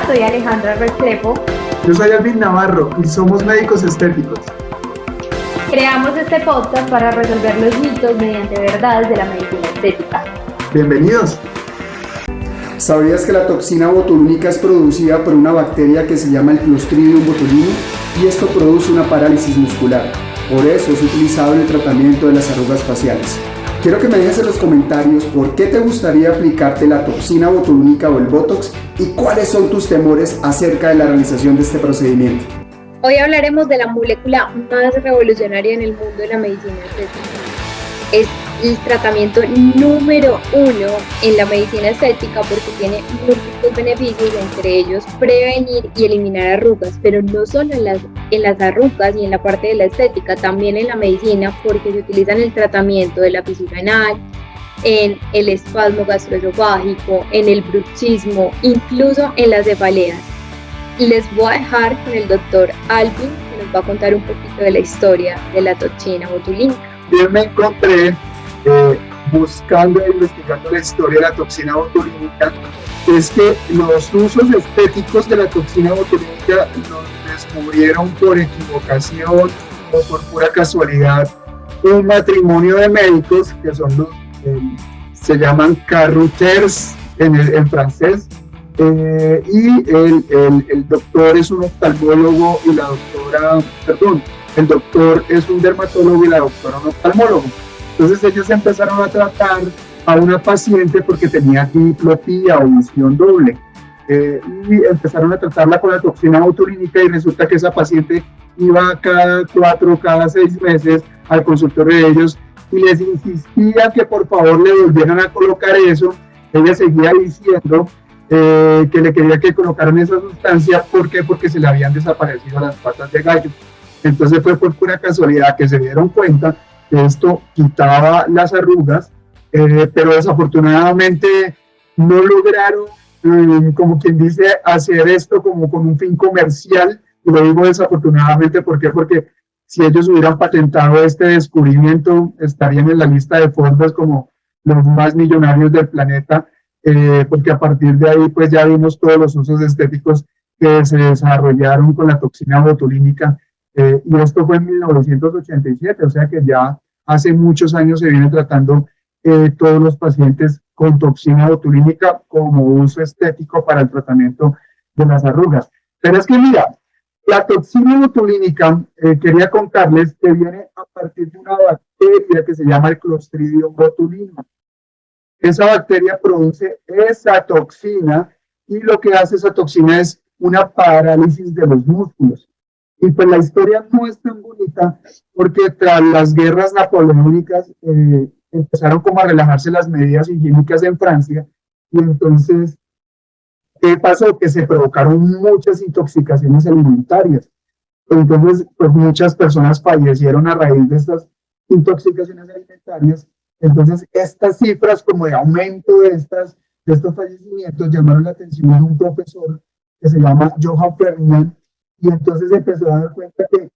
soy Alejandra Restrepo. Yo soy Alvin Navarro y somos médicos estéticos. Creamos este podcast para resolver los mitos mediante verdades de la medicina estética. Bienvenidos. ¿Sabías que la toxina botulínica es producida por una bacteria que se llama el Clostridium botulinum y esto produce una parálisis muscular? Por eso es utilizado en el tratamiento de las arrugas faciales. Quiero que me dejes en los comentarios por qué te gustaría aplicarte la toxina botulínica o el Botox y cuáles son tus temores acerca de la realización de este procedimiento. Hoy hablaremos de la molécula más revolucionaria en el mundo de la medicina estética. Es el tratamiento número 1 en la medicina estética porque tiene múltiples beneficios, entre ellos prevenir y eliminar arrugas, pero no solo en las arrugas y en la parte de la estética, también en la medicina porque se utiliza en el tratamiento de la fisura anal, en el espasmo gastroesofágico, en el bruxismo, incluso en las cefaleas. Les voy a dejar con el doctor Alvin, que nos va a contar un poquito de la historia de la toxina botulínica. Yo me encontré buscando e investigando la historia de la toxina botulínica, es que los usos estéticos de la toxina botulínica los descubrieron por equivocación o por pura casualidad un matrimonio de médicos que son los se llaman carruters en francés, y el doctor es un oftalmólogo y la doctora, el doctor es un dermatólogo y la doctora un oftalmólogo. Entonces ellos empezaron a tratar a una paciente porque tenía diplopía o visión doble, y empezaron a tratarla con la toxina botulínica y resulta que esa paciente iba cada 4 o cada 6 meses al consultorio de ellos y les insistía que por favor le volvieran a colocar eso. Ella seguía diciendo que le quería que colocaran esa sustancia. ¿Por qué? Porque se le habían desaparecido las patas de gallo. Entonces fue por pura casualidad que se dieron cuenta que esto quitaba las arrugas, pero desafortunadamente no lograron, como quien dice, hacer esto como con un fin comercial. Y lo digo desafortunadamente, ¿por qué? Porque si ellos hubieran patentado este descubrimiento, estarían en la lista de Forbes como los más millonarios del planeta, porque a partir de ahí pues ya vimos todos los usos estéticos que se desarrollaron con la toxina botulínica, y esto fue en 1987, o sea que ya hace muchos años se viene tratando todos los pacientes con toxina botulínica como uso estético para el tratamiento de las arrugas. Pero es que mira, la toxina botulínica, quería contarles que viene a partir de una bacteria que se llama el Clostridium botulinum. Esa bacteria produce esa toxina y lo que hace esa toxina es una parálisis de los músculos. Y pues la historia no es tan bonita porque tras las guerras napoleónicas empezaron como a relajarse las medidas higiénicas en Francia y entonces ¿qué pasó? Que se provocaron muchas intoxicaciones alimentarias. Entonces, pues muchas personas fallecieron a raíz de estas intoxicaciones alimentarias. Entonces, estas cifras como de aumento de estos fallecimientos llamaron la atención de un profesor que se llama Johann Ferdinand, y entonces empezó a dar cuenta que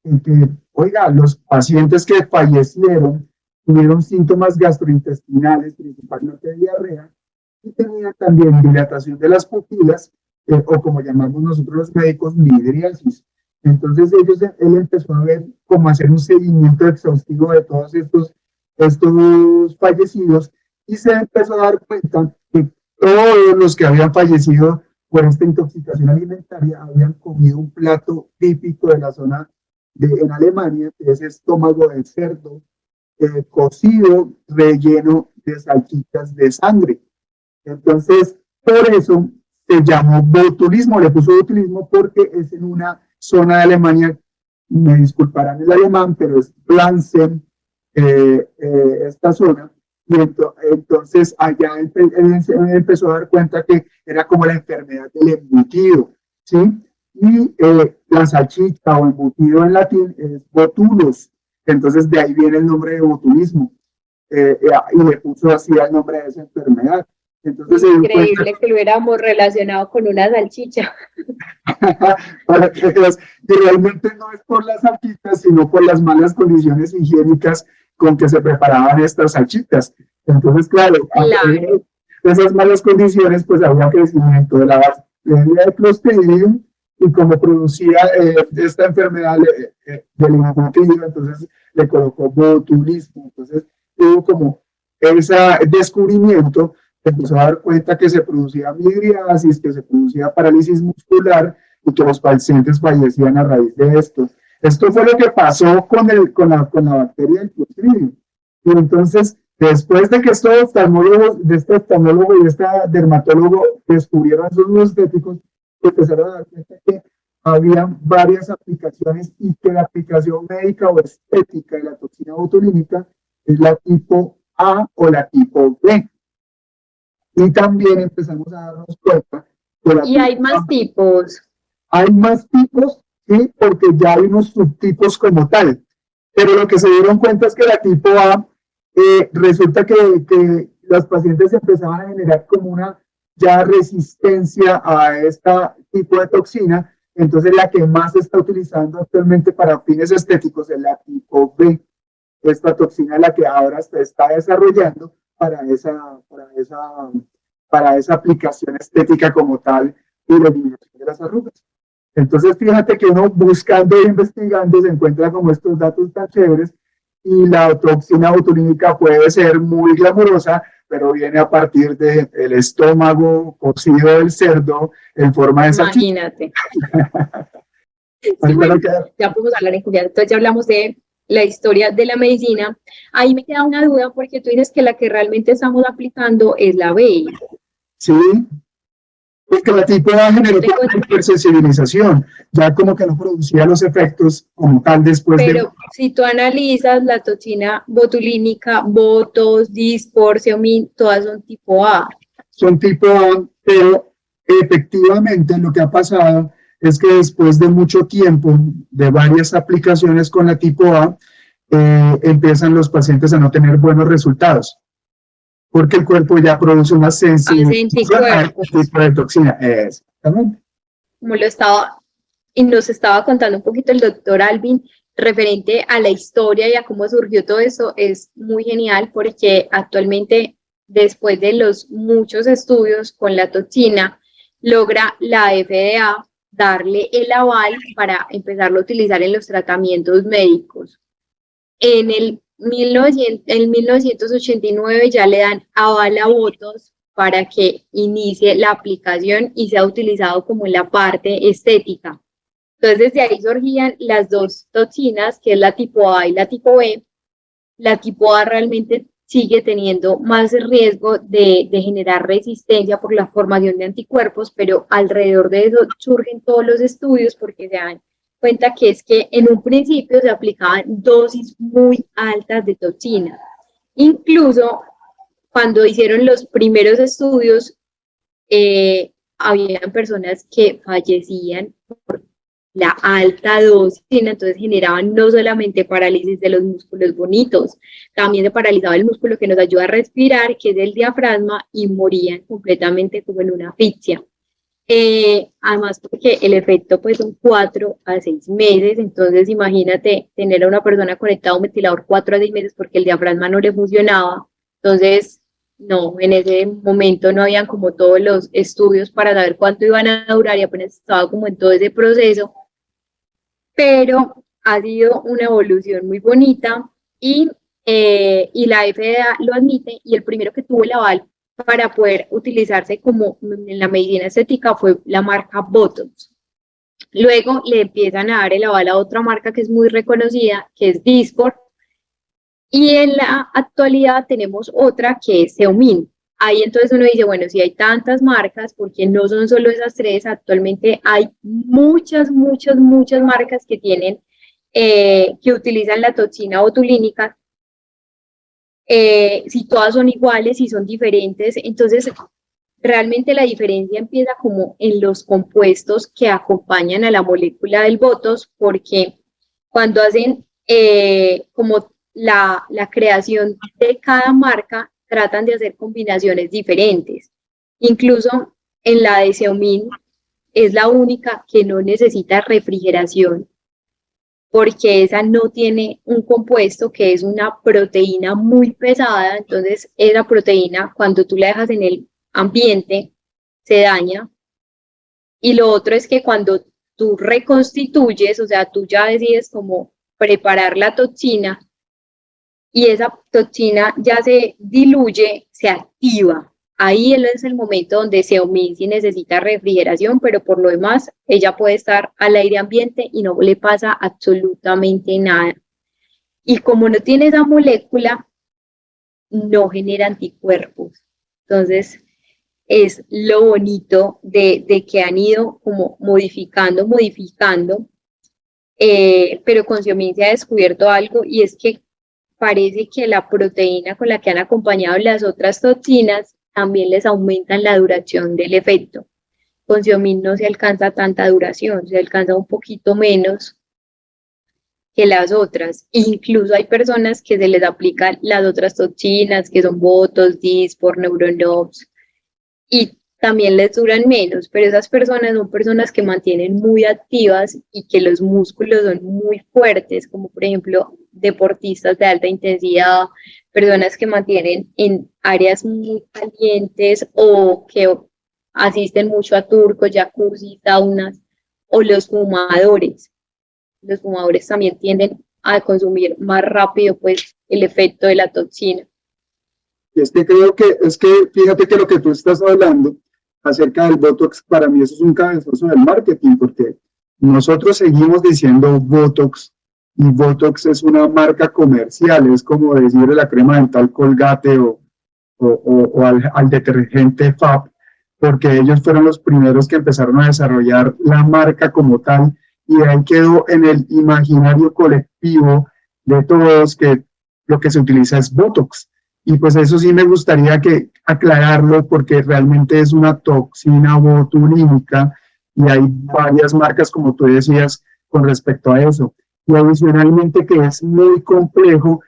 oiga, los pacientes que fallecieron tuvieron síntomas gastrointestinales, principalmente diarrea, y tenía también dilatación de las pupilas, o como llamamos nosotros los médicos, midriasis. Entonces él empezó a ver cómo hacer un seguimiento exhaustivo de todos estos fallecidos y se empezó a dar cuenta que todos los que habían fallecido por esta intoxicación alimentaria habían comido un plato típico de la zona en Alemania, que es estómago de cerdo, cocido, relleno de salchichas de sangre. Entonces, por eso se llamó botulismo, le puso botulismo porque es en una zona de Alemania, me disculparán el alemán, pero es Blansen, esta zona, y entonces allá él empezó a dar cuenta que era como la enfermedad del embutido, ¿sí? Y la salchicha o embutido en latín es botulos, entonces de ahí viene el nombre de botulismo, y le puso así el nombre de esa enfermedad. Entonces, increíble que lo hubiéramos relacionado con una salchicha. Para que veas que realmente no es por las salchichas, sino por las malas condiciones higiénicas con que se preparaban estas salchichas. Entonces, claro, de esas malas condiciones, pues había crecimiento de tenía el Clostridium, y como producía esta enfermedad del intestino, entonces le colocó botulismo. Entonces hubo como ese descubrimiento, empezó a dar cuenta que se producía midriasis, que se producía parálisis muscular y que los pacientes fallecían a raíz de esto. Esto fue lo que pasó con la bacteria del Clostridium. Y entonces, después de que este oftalmólogo y este dermatólogo descubrieron esos nuevos estéticos, empezaron a dar cuenta que había varias aplicaciones y que la aplicación médica o estética de la toxina botulínica es la tipo A o la tipo B. Y también empezamos a darnos cuenta que Y hay más tipos. hay más tipos, sí, porque ya hay unos subtipos como tal. Pero lo que se dieron cuenta es que la tipo A, resulta que los pacientes empezaban a generar como una ya resistencia a este tipo de toxina. Entonces la que más se está utilizando actualmente para fines estéticos es la tipo B. Esta toxina es la que ahora se está desarrollando para esa aplicación estética como tal y la eliminación de las arrugas. Entonces, fíjate que uno buscando e investigando se encuentra como estos datos tan chéveres, y la toxina botulínica puede ser muy glamurosa, pero viene a partir del estómago cocido del cerdo en forma de salchicha. Imagínate. Sí, bueno, ya podemos hablar en confianza. Entonces ya hablamos de la historia de la medicina. Ahí me queda una duda porque tú dices que la que realmente estamos aplicando es la B. Sí, porque la tipo A generó una hipersensibilización, ya como que no producía los efectos como tal después de... Pero si tú analizas la toxina botulínica, Botox, Dysport, Xeomin, todas son tipo A. Son tipo A, pero efectivamente lo que ha pasado es que después de mucho tiempo, de varias aplicaciones con la tipo A, empiezan los pacientes a no tener buenos resultados, porque el cuerpo ya produce una sensibilización a este tipo de toxina. Exactamente. Como lo estaba, y nos estaba contando un poquito el doctor Alvin, referente a la historia y a cómo surgió todo eso, es muy genial porque actualmente, después de los muchos estudios con la toxina, logra la FDA darle el aval para empezarlo a utilizar en los tratamientos médicos. En el 1989 ya le dan aval a Botox para que inicie la aplicación y sea utilizado como en la parte estética. Entonces, de ahí surgían las dos toxinas, que es la tipo A y la tipo B. La tipo A realmente sigue teniendo más riesgo de generar resistencia por la formación de anticuerpos, pero alrededor de eso surgen todos los estudios porque se dan cuenta que es que en un principio se aplicaban dosis muy altas de toxina. Incluso cuando hicieron los primeros estudios, habían personas que fallecían por la alta dosis, entonces generaban no solamente parálisis de los músculos bonitos, también se paralizaba el músculo que nos ayuda a respirar, que es el diafragma, y morían completamente como en una asfixia. Además porque el efecto pues son 4 a 6 meses, entonces imagínate tener a una persona conectada a un ventilador 4 a 6 meses porque el diafragma no le funcionaba. Entonces no, en ese momento no habían como todos los estudios para saber cuánto iban a durar y apenas estaba como en todo ese proceso, pero ha sido una evolución muy bonita y la FDA lo admite, y el primero que tuvo el aval para poder utilizarse como en la medicina estética fue la marca Botox. Luego le empiezan a dar el aval a otra marca que es muy reconocida, que es Dysport, y en la actualidad tenemos otra que es Xeomin. Ahí entonces uno dice, bueno, si hay tantas marcas, porque no son solo esas tres, actualmente hay muchas marcas que tienen, que utilizan la toxina botulínica. Si todas son iguales, si son diferentes, entonces realmente la diferencia empieza como en los compuestos que acompañan a la molécula del Botox, porque cuando hacen como la creación de cada marca, tratan de hacer combinaciones diferentes. Incluso en la de Xeomin es la única que no necesita refrigeración, porque esa no tiene un compuesto que es una proteína muy pesada. Entonces esa proteína, cuando tú la dejas en el ambiente, se daña Y lo otro es que cuando tú reconstituyes, o sea, tú ya decides cómo preparar la toxina y esa toxina ya se diluye, se activa. Ahí es el momento donde se omite si necesita refrigeración, pero por lo demás ella puede estar al aire ambiente y no le pasa absolutamente nada. Y como no tiene esa molécula, no genera anticuerpos. Entonces, es lo bonito de que han ido como modificando, pero con Xiaomi se ha descubierto algo y es que parece que la proteína con la que han acompañado las otras toxinas también les aumentan la duración del efecto. Con Xiaomi no se alcanza tanta duración, se alcanza un poquito menos que las otras. Incluso hay personas que se les aplican las otras toxinas, que son Botox, Dysport, Neuronox, y también les duran menos, pero esas personas son personas que mantienen muy activas y que los músculos son muy fuertes, como por ejemplo deportistas de alta intensidad, personas que mantienen en áreas muy calientes o que asisten mucho a turcos, jacuzzi, saunas, o los fumadores. Los fumadores también tienden a consumir más rápido pues el efecto de la toxina. Y es que fíjate que lo que tú estás hablando acerca del Botox, para mí eso es un cabezazo del marketing, porque nosotros seguimos diciendo Botox, y Botox es una marca comercial, es como decirle la crema dental Colgate o al detergente Fab, porque ellos fueron los primeros que empezaron a desarrollar la marca como tal, y ahí quedó en el imaginario colectivo de todos que lo que se utiliza es Botox. Y pues eso sí me gustaría aclararlo porque realmente es una toxina botulínica y hay varias marcas, como tú decías, con respecto a eso. Y adicionalmente que es muy complejo,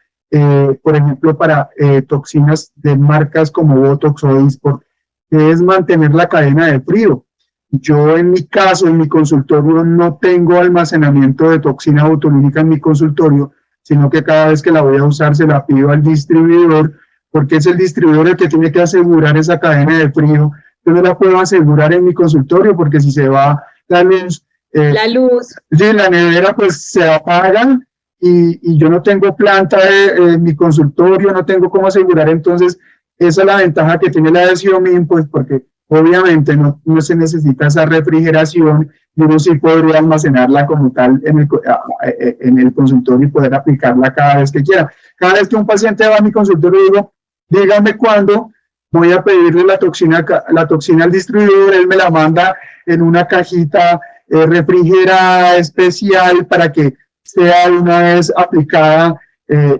por ejemplo, para toxinas de marcas como Botox o Dysport, que es mantener la cadena de frío. Yo en mi caso, en mi consultorio, no tengo almacenamiento de toxina botulínica en mi consultorio, sino que cada vez que la voy a usar se la pido al distribuidor, porque es el distribuidor el que tiene que asegurar esa cadena de frío. Yo no la puedo asegurar en mi consultorio porque si se va la luz, sí, la nevera pues se apaga y yo no tengo planta en mi consultorio, no tengo cómo asegurar. Entonces esa es la ventaja que tiene la de Xiaomi, pues porque obviamente no se necesita esa refrigeración y uno sí podría almacenarla como tal en el consultorio y poder aplicarla cada vez que quiera. Cada vez que un paciente va a mi consultorio digo, dígame cuándo voy a pedirle la toxina al distribuidor, él me la manda en una cajita refrigerada especial para que sea de una vez aplicada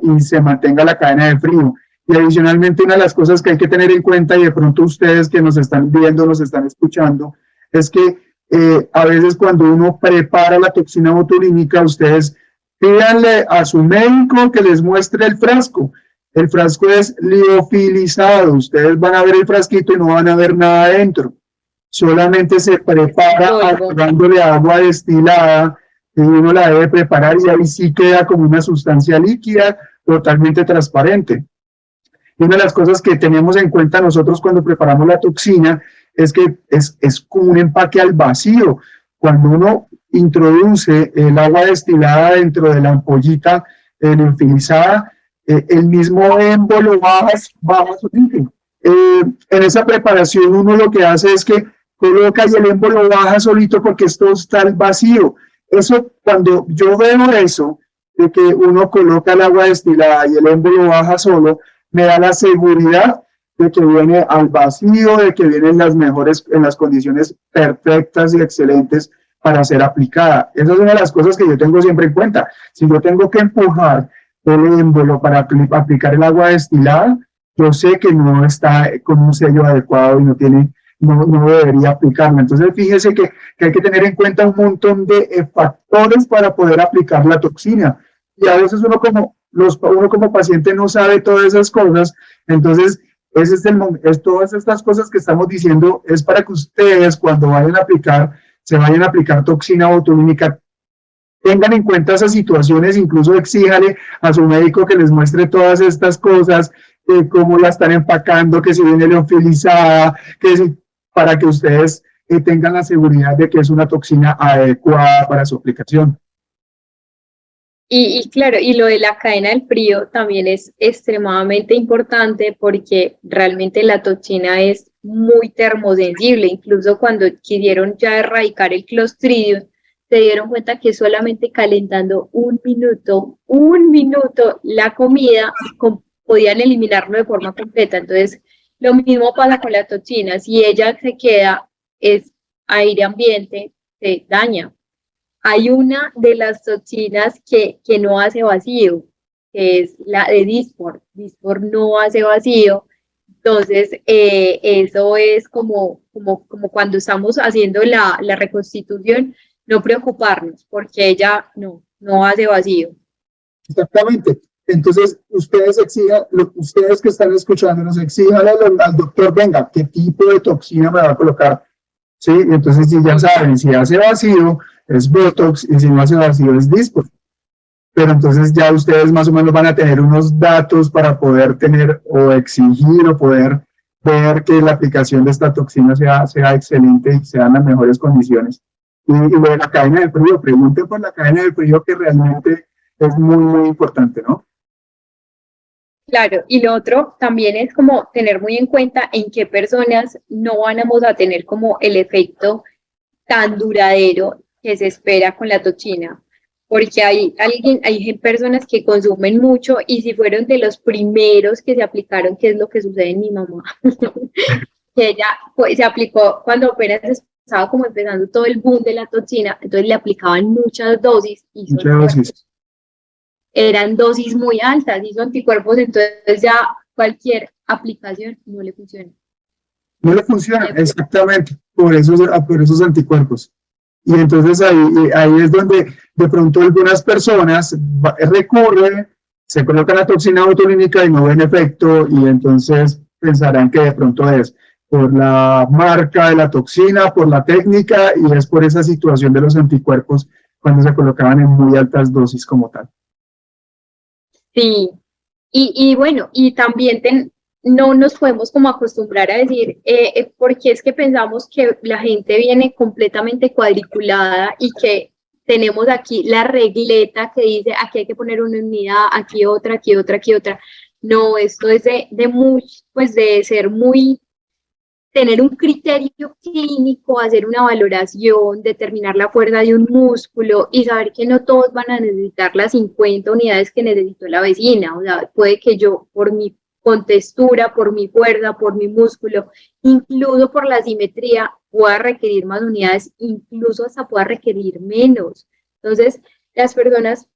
y se mantenga la cadena de frío. Y adicionalmente una de las cosas que hay que tener en cuenta, y de pronto ustedes que nos están viendo, nos están escuchando, es que a veces cuando uno prepara la toxina botulínica, ustedes pídanle a su médico que les muestre el frasco. El frasco es liofilizado, ustedes van a ver el frasquito y no van a ver nada adentro. Solamente se prepara agregándole agua destilada, y uno la debe preparar y ahí sí queda como una sustancia líquida totalmente transparente. Y una de las cosas que tenemos en cuenta nosotros cuando preparamos la toxina es que es como un empaque al vacío. Cuando uno introduce el agua destilada dentro de la ampollita liofilizada, el mismo émbolo baja su líquido. En esa preparación uno lo que hace es que coloca y el émbolo baja solito porque esto está al vacío. Eso, cuando yo veo eso, de que uno coloca el agua destilada y el émbolo baja solo, me da la seguridad de que viene al vacío, de que viene en las condiciones perfectas y excelentes para ser aplicada. Esa es una de las cosas que yo tengo siempre en cuenta. Si yo tengo que empujar el émbolo para aplicar el agua destilada, yo sé que no está con un sello adecuado y no debería aplicarla. Entonces fíjese que hay que tener en cuenta un montón de factores para poder aplicar la toxina. Y a veces uno como paciente no sabe todas esas cosas. Entonces todas estas cosas que estamos diciendo es para que ustedes cuando se vayan a aplicar toxina botulínica, tengan en cuenta esas situaciones, incluso exíjale a su médico que les muestre todas estas cosas, cómo la están empacando, que si viene liofilizada, para que ustedes tengan la seguridad de que es una toxina adecuada para su aplicación. Y claro, y lo de la cadena del frío también es extremadamente importante porque realmente la toxina es muy termosensible. Incluso cuando quisieron ya erradicar el Clostridium, se dieron cuenta que solamente calentando un minuto la comida, podían eliminarlo de forma completa. Entonces, lo mismo pasa con la toxina. Si ella se queda, es aire ambiente, se daña. Hay una de las toxinas que no hace vacío, que es la de Dysport. Dysport no hace vacío, entonces eso es como cuando estamos haciendo la reconstitución, no preocuparnos, porque ella no hace vacío. Exactamente. Entonces, ustedes que están escuchando, nos exijan al doctor, venga, ¿qué tipo de toxina me va a colocar? ¿Sí? Entonces, si ya saben, si hace vacío, es Botox, y si no hace vacío, es Dysport. Pero entonces ya ustedes más o menos van a tener unos datos para poder tener o exigir o poder ver que la aplicación de esta toxina sea excelente y sean las mejores condiciones. Y lo de la cadena de frío, pregunten por la cadena de frío, que realmente es muy, muy importante, ¿no? Claro, y lo otro también es como tener muy en cuenta en qué personas no vamos a tener como el efecto tan duradero que se espera con la toxina, porque hay personas que consumen mucho y si fueron de los primeros que se aplicaron, que es lo que sucede en mi mamá, que ella pues, se aplicó cuando apenas estaba como empezando todo el boom de la toxina, entonces le aplicaban muchas dosis y eran dosis muy altas, hizo anticuerpos, entonces ya cualquier aplicación no le funciona. No le funciona, exactamente, por esos anticuerpos. Y entonces ahí es donde de pronto algunas personas recurren, se colocan la toxina botulínica y no ven efecto, y entonces pensarán que de pronto es por la marca de la toxina, por la técnica, y es por esa situación de los anticuerpos cuando se colocaban en muy altas dosis como tal. Sí, y bueno, y también no nos podemos como acostumbrar a decir, porque es que pensamos que la gente viene completamente cuadriculada y que tenemos aquí la regleta que dice, aquí hay que poner una unidad, aquí otra, aquí otra, aquí otra. No, esto es de ser muy, tener un criterio clínico, hacer una valoración, determinar la fuerza de un músculo y saber que no todos van a necesitar las 50 unidades que necesitó la vecina. O sea, puede que yo, por mi contextura, por mi fuerza, por mi músculo, incluso por la simetría, pueda requerir más unidades, incluso hasta pueda requerir menos. Entonces, las personas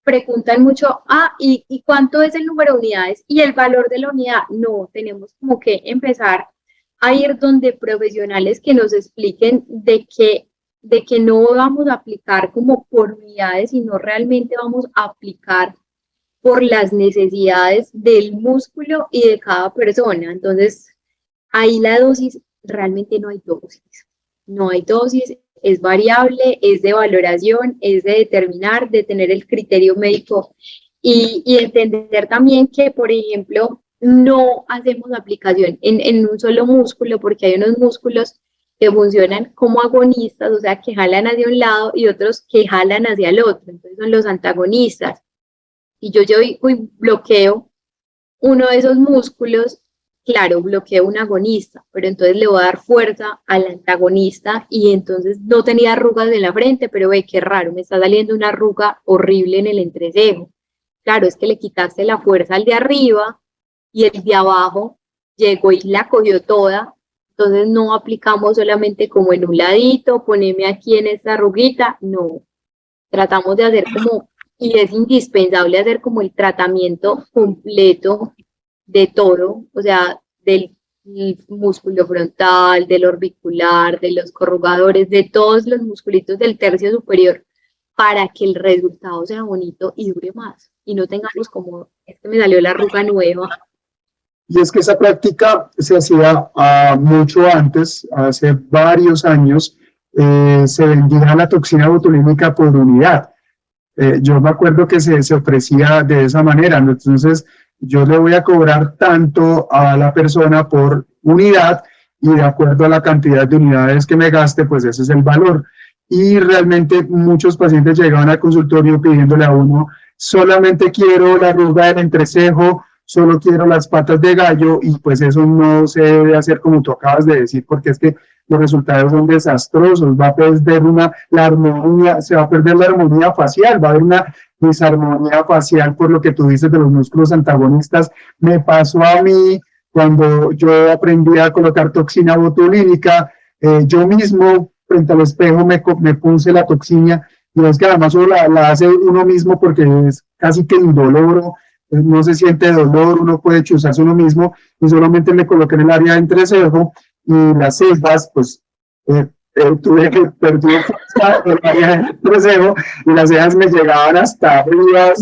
preguntan mucho, ¿y cuánto es el número de unidades? Y el valor de la unidad, no, tenemos como que empezar a ir donde profesionales que nos expliquen de que no vamos a aplicar como por unidades, sino realmente vamos a aplicar por las necesidades del músculo y de cada persona. Entonces, ahí la dosis, realmente no hay dosis. No hay dosis, es variable, es de valoración, es de determinar, de tener el criterio médico y entender también que, por ejemplo, no hacemos aplicación en un solo músculo, porque hay unos músculos que funcionan como agonistas, o sea, que jalan hacia un lado y otros que jalan hacia el otro, entonces son los antagonistas. Y yo bloqueo uno de esos músculos, claro, bloqueo un agonista, pero entonces le voy a dar fuerza al antagonista y entonces no tenía arrugas en la frente, pero ve qué raro, me está saliendo una arruga horrible en el entrecejo. Claro, es que le quitaste la fuerza al de arriba y el de abajo llegó y la cogió toda, entonces no aplicamos solamente como en un ladito, poneme aquí en esta arruguita, no, tratamos de hacer como, y es indispensable hacer como el tratamiento completo de todo, o sea, del músculo frontal, del orbicular, de los corrugadores, de todos los musculitos del tercio superior, para que el resultado sea bonito y dure más, y no tengamos como, es que me salió la arruga nueva. Y es que esa práctica se hacía mucho antes, hace varios años, se vendía la toxina botulínica por unidad. Yo me acuerdo que se ofrecía de esa manera, entonces yo le voy a cobrar tanto a la persona por unidad y de acuerdo a la cantidad de unidades que me gaste, pues ese es el valor. Y realmente muchos pacientes llegaban al consultorio pidiéndole a uno, solamente quiero la arruga del entrecejo, solo quiero las patas de gallo, y pues eso no se debe hacer como tú acabas de decir, porque es que los resultados son desastrosos, va a perder la armonía, se va a perder la armonía facial, va a haber una disarmonía facial por lo que tú dices de los músculos antagonistas. Me pasó a mí cuando yo aprendí a colocar toxina botulínica, yo mismo frente al espejo me puse la toxina, y es que además solo la hace uno mismo porque es casi que indoloro, no se siente dolor, uno puede chuzarse uno mismo, y solamente me coloqué en el área de entrecejo y las cejas, pues tuve que perder fuerza en el área de entrecejo, y las cejas me llegaban hasta arriba,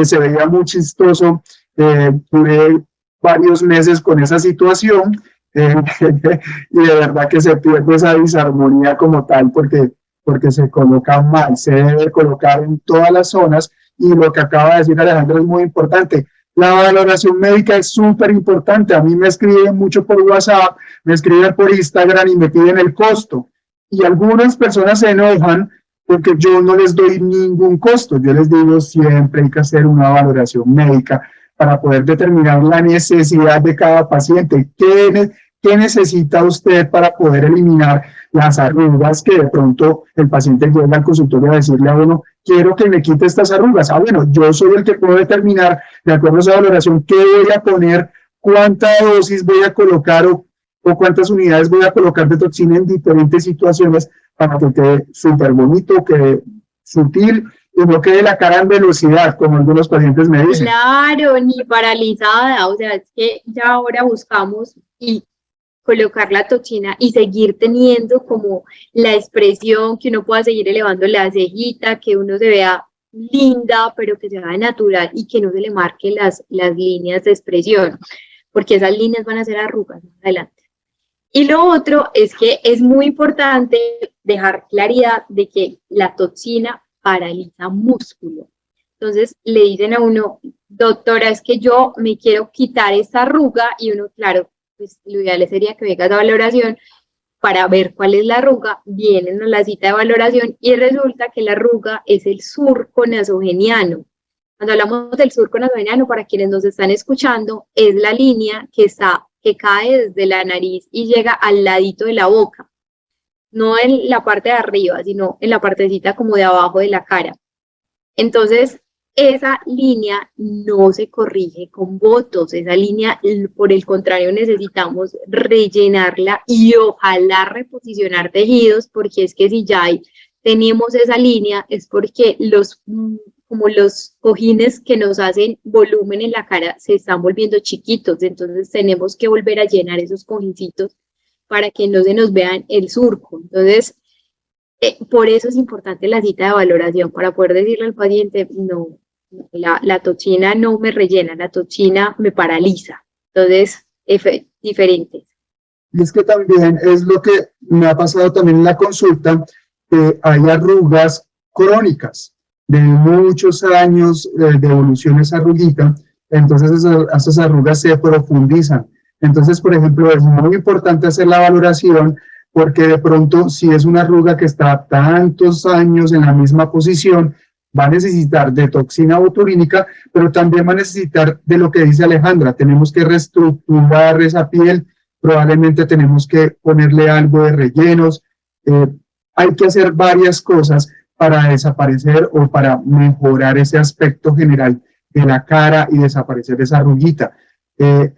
se veía muy chistoso, duré varios meses con esa situación, y de verdad que se pierde esa disarmonía como tal, porque se coloca mal, se debe colocar en todas las zonas, y lo que acaba de decir Alejandra es muy importante. La valoración médica es súper importante. A mí me escriben mucho por WhatsApp, me escriben por Instagram y me piden el costo. Y algunas personas se enojan porque yo no les doy ningún costo. Yo les digo, siempre hay que hacer una valoración médica para poder determinar la necesidad de cada paciente. ¿Qué necesita usted para poder eliminar las arrugas que de pronto el paciente llega al consultorio a decirle a uno, quiero que me quite estas arrugas? Ah, bueno, yo soy el que puedo determinar, de acuerdo a esa valoración, qué voy a poner, cuánta dosis voy a colocar o cuántas unidades voy a colocar de toxina en diferentes situaciones para que quede súper bonito, quede sutil y no quede la cara en velocidad, como algunos pacientes me dicen. Claro, ni paralizada, o sea, es que ya ahora buscamos y colocar la toxina y seguir teniendo como la expresión, que uno pueda seguir elevando la cejita, que uno se vea linda, pero que se vea natural y que no se le marquen las líneas de expresión, porque esas líneas van a ser arrugas más adelante. Y lo otro es que es muy importante dejar claridad de que la toxina paraliza músculo. Entonces le dicen a uno, doctora, es que yo me quiero quitar esta arruga, y uno, claro, pues lo ideal sería que venga esa valoración para ver cuál es la arruga. Vienen a la cita de valoración y resulta que la arruga es el surco nasogeniano. Cuando hablamos del surco nasogeniano, para quienes nos están escuchando, es la línea que cae desde la nariz y llega al ladito de la boca, no en la parte de arriba, sino en la partecita como de abajo de la cara. Entonces, esa línea no se corrige con botox, esa línea, por el contrario, necesitamos rellenarla y ojalá reposicionar tejidos, porque es que si ya tenemos esa línea es porque como los cojines que nos hacen volumen en la cara se están volviendo chiquitos, entonces tenemos que volver a llenar esos cojincitos para que no se nos vean el surco. Entonces, por eso es importante la cita de valoración, para poder decirle al paciente, no, la toxina no me rellena, la toxina me paraliza. Entonces, diferente. Y es que también es lo que me ha pasado también en la consulta, que hay arrugas crónicas de muchos años de evolución esa arruguita, entonces esas arrugas se profundizan. Entonces, por ejemplo, es muy importante hacer la valoración, porque de pronto si es una arruga que está tantos años en la misma posición, va a necesitar de toxina botulínica, pero también va a necesitar de lo que dice Alejandra, tenemos que reestructurar esa piel, probablemente tenemos que ponerle algo de rellenos, hay que hacer varias cosas para desaparecer o para mejorar ese aspecto general de la cara y desaparecer esa arruguita.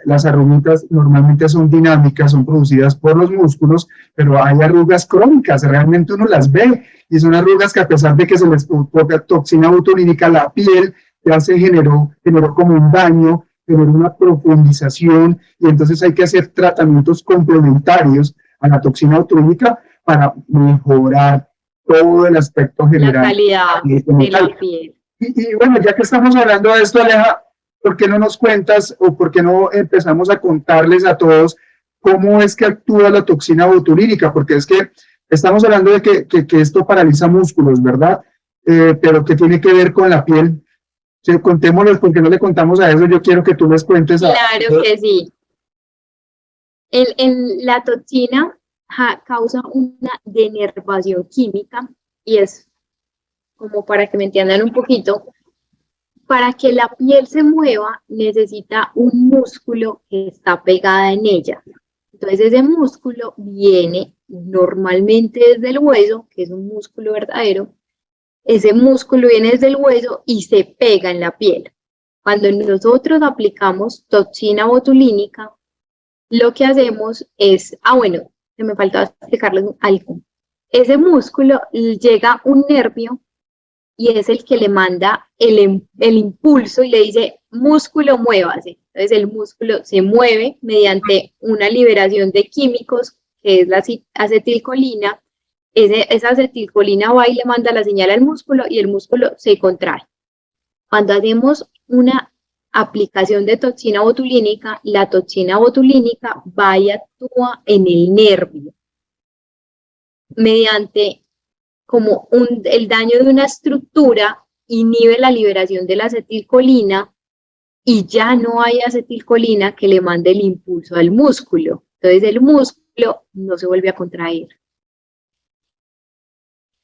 Las arruguitas normalmente son dinámicas, son producidas por los músculos, pero hay arrugas crónicas, realmente uno las ve, y son arrugas que a pesar de que se les coloca toxina botulínica, la piel ya se generó como un daño, generó una profundización, y entonces hay que hacer tratamientos complementarios a la toxina botulínica para mejorar todo el aspecto general. La calidad de la piel. Y bueno, ya que estamos hablando de esto, Aleja, ¿por qué no nos cuentas o por qué no empezamos a contarles a todos cómo es que actúa la toxina botulínica? Porque es que estamos hablando de que esto paraliza músculos, ¿verdad? Pero que tiene que ver con la piel. Sí, contémosles, porque no le contamos a eso, yo quiero que tú les cuentes. Claro que sí. La toxina causa una denervación química y es como para que me entiendan un poquito, para que la piel se mueva necesita un músculo que está pegada en ella. Entonces ese músculo viene normalmente desde el hueso, que es un músculo verdadero. Ese músculo viene desde el hueso y se pega en la piel. Cuando nosotros aplicamos toxina botulínica, lo que hacemos es, bueno, se me faltaba explicarles algo. Ese músculo llega un nervio y es el que le manda el impulso y le dice, músculo, muévase. Entonces el músculo se mueve mediante una liberación de químicos, que es la acetilcolina. Esa acetilcolina va y le manda la señal al músculo y el músculo se contrae. Cuando hacemos una aplicación de toxina botulínica, la toxina botulínica va y actúa en el nervio mediante como el daño de una estructura, inhibe la liberación de la acetilcolina y ya no hay acetilcolina que le mande el impulso al músculo. Entonces el músculo no se vuelve a contraer.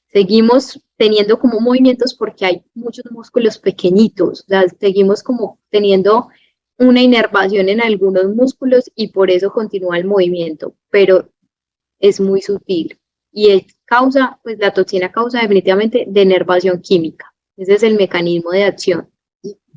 Seguimos teniendo como movimientos porque hay muchos músculos pequeñitos, o sea, seguimos como teniendo una inervación en algunos músculos y por eso continúa el movimiento, pero es muy sutil y pues la toxina causa definitivamente denervación química. Ese es el mecanismo de acción.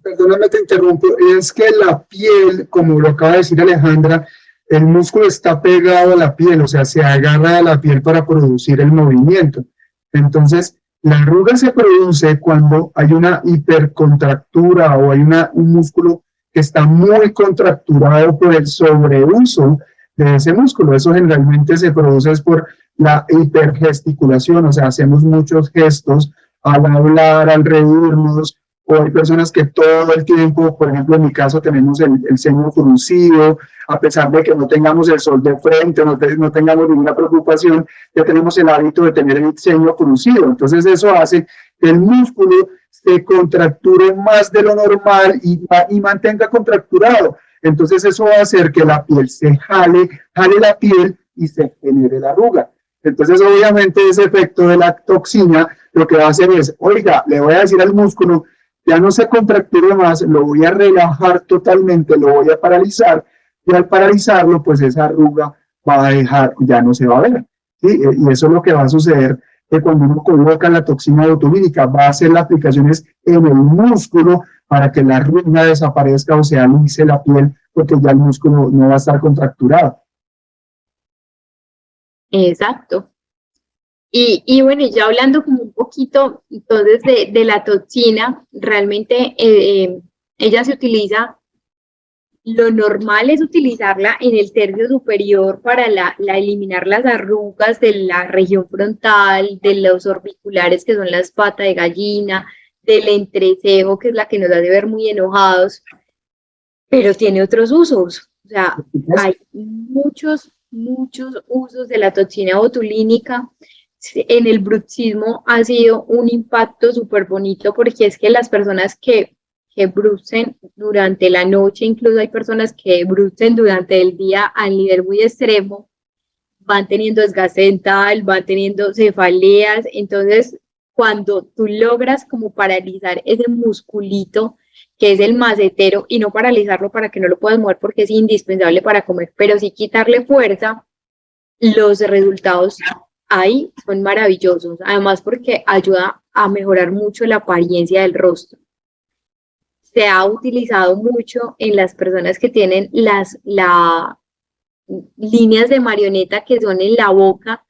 Perdóname, te interrumpo, es que la piel, como lo acaba de decir Alejandra, el músculo está pegado a la piel, o sea, se agarra a la piel para producir el movimiento. Entonces, la arruga se produce cuando hay una hipercontractura o hay un músculo que está muy contracturado por el sobreuso de ese músculo. Eso generalmente se produce por la hipergesticulación, o sea, hacemos muchos gestos al hablar, al reírnos, o hay personas que todo el tiempo, por ejemplo, en mi caso, tenemos el ceño fruncido, a pesar de que no tengamos el sol de frente, no tengamos ninguna preocupación, ya tenemos el hábito de tener el ceño fruncido. Entonces eso hace que el músculo se contracture más de lo normal y mantenga contracturado. Entonces eso va a hacer que la piel se jale la piel y se genere la arruga. Entonces obviamente ese efecto de la toxina lo que va a hacer es, oiga, le voy a decir al músculo, ya no se contracture más, lo voy a relajar totalmente, lo voy a paralizar, y al paralizarlo, pues esa arruga va a dejar, ya no se va a ver, ¿sí? Y eso es lo que va a suceder, que cuando uno coloca la toxina botulínica, va a hacer las aplicaciones en el músculo para que la arruga desaparezca o se alice la piel, porque ya el músculo no va a estar contracturado. Exacto. Y bueno, ya hablando como un poquito entonces de la toxina, realmente ella se utiliza, lo normal es utilizarla en el tercio superior para eliminar las arrugas de la región frontal, de los orbiculares que son las patas de gallina, del entrecejo que es la que nos hace ver muy enojados, pero tiene otros usos. O sea, hay muchos usos de la toxina botulínica. En el bruxismo ha sido un impacto súper bonito porque es que las personas que bruxen durante la noche, incluso hay personas que bruxen durante el día a nivel muy extremo, van teniendo desgaste dental, van teniendo cefaleas. Entonces, cuando tú logras como paralizar ese musculito que es el macetero, y no paralizarlo para que no lo puedas mover porque es indispensable para comer, pero sí quitarle fuerza, los resultados ahí son maravillosos, además porque ayuda a mejorar mucho la apariencia del rostro. Se ha utilizado mucho en las personas que tienen las líneas de marioneta que son en la boca,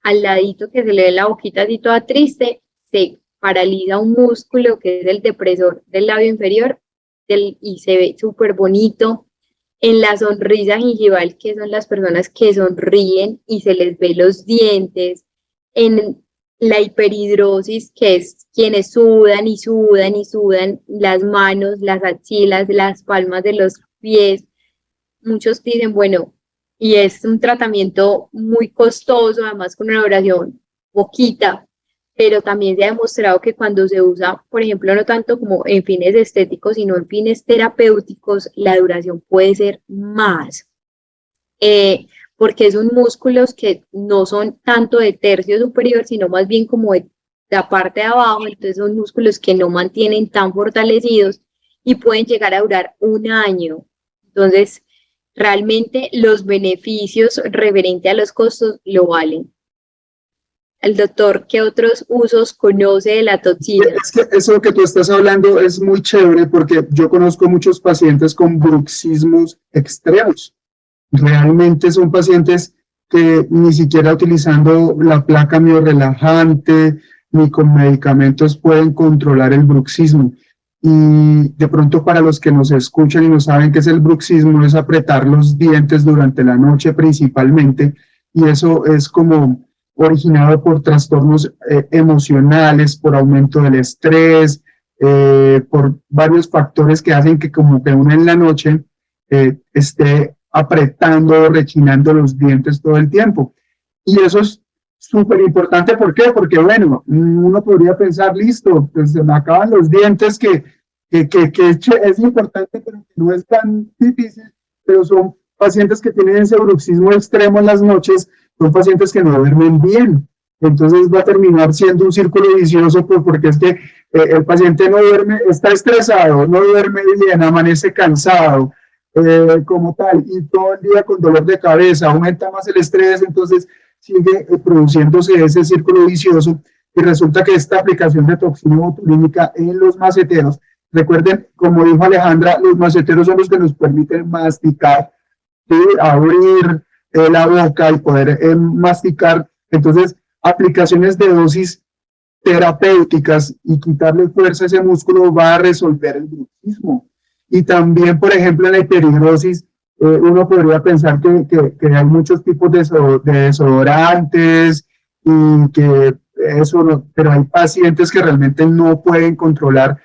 al ladito que se le ve la boquita así toda triste, se paraliza un músculo que es el depresor del labio inferior y se ve súper bonito. En la sonrisa gingival, que son las personas que sonríen y se les ve los dientes. En la hiperhidrosis, que es quienes sudan y sudan y sudan las manos, las axilas, las palmas de los pies. Muchos dicen, bueno, y es un tratamiento muy costoso, además con una duración poquita, pero también se ha demostrado que cuando se usa, por ejemplo, no tanto como en fines estéticos, sino en fines terapéuticos, la duración puede ser más. porque son músculos que no son tanto de tercio superior, sino más bien como de la parte de abajo, entonces son músculos que no mantienen tan fortalecidos y pueden llegar a durar un año. Entonces, realmente los beneficios referente a los costos lo valen. El doctor, ¿qué otros usos conoce de la toxina? Es que eso que tú estás hablando es muy chévere porque yo conozco muchos pacientes con bruxismos extremos. Realmente son pacientes que ni siquiera utilizando la placa miorrelajante ni con medicamentos pueden controlar el bruxismo. Y de pronto para los que nos escuchan y no saben qué es el bruxismo, es apretar los dientes durante la noche principalmente, y eso es como originado por trastornos emocionales, por aumento del estrés, por varios factores que hacen que como que uno en la noche esté apretando, rechinando los dientes todo el tiempo. Y eso es súper importante, ¿por qué? Porque bueno, uno podría pensar, listo, pues se me acaban los dientes, que es importante, pero que no es tan difícil, pero son pacientes que tienen ese bruxismo extremo en las noches, son pacientes que no duermen bien. Entonces va a terminar siendo un círculo vicioso porque es que el paciente no duerme, está estresado, no duerme bien, amanece cansado, como tal, y todo el día con dolor de cabeza, aumenta más el estrés, entonces sigue produciéndose ese círculo vicioso y resulta que esta aplicación de toxina botulínica en los maceteros, recuerden, como dijo Alejandra, los maceteros son los que nos permiten masticar, ¿sí? Abrir la boca y poder masticar. Entonces, aplicaciones de dosis terapéuticas y quitarle fuerza a ese músculo va a resolver el bruxismo. Y también, por ejemplo, en la hiperhidrosis, uno podría pensar que hay muchos tipos de desodorantes y que eso no, pero hay pacientes que realmente no pueden controlar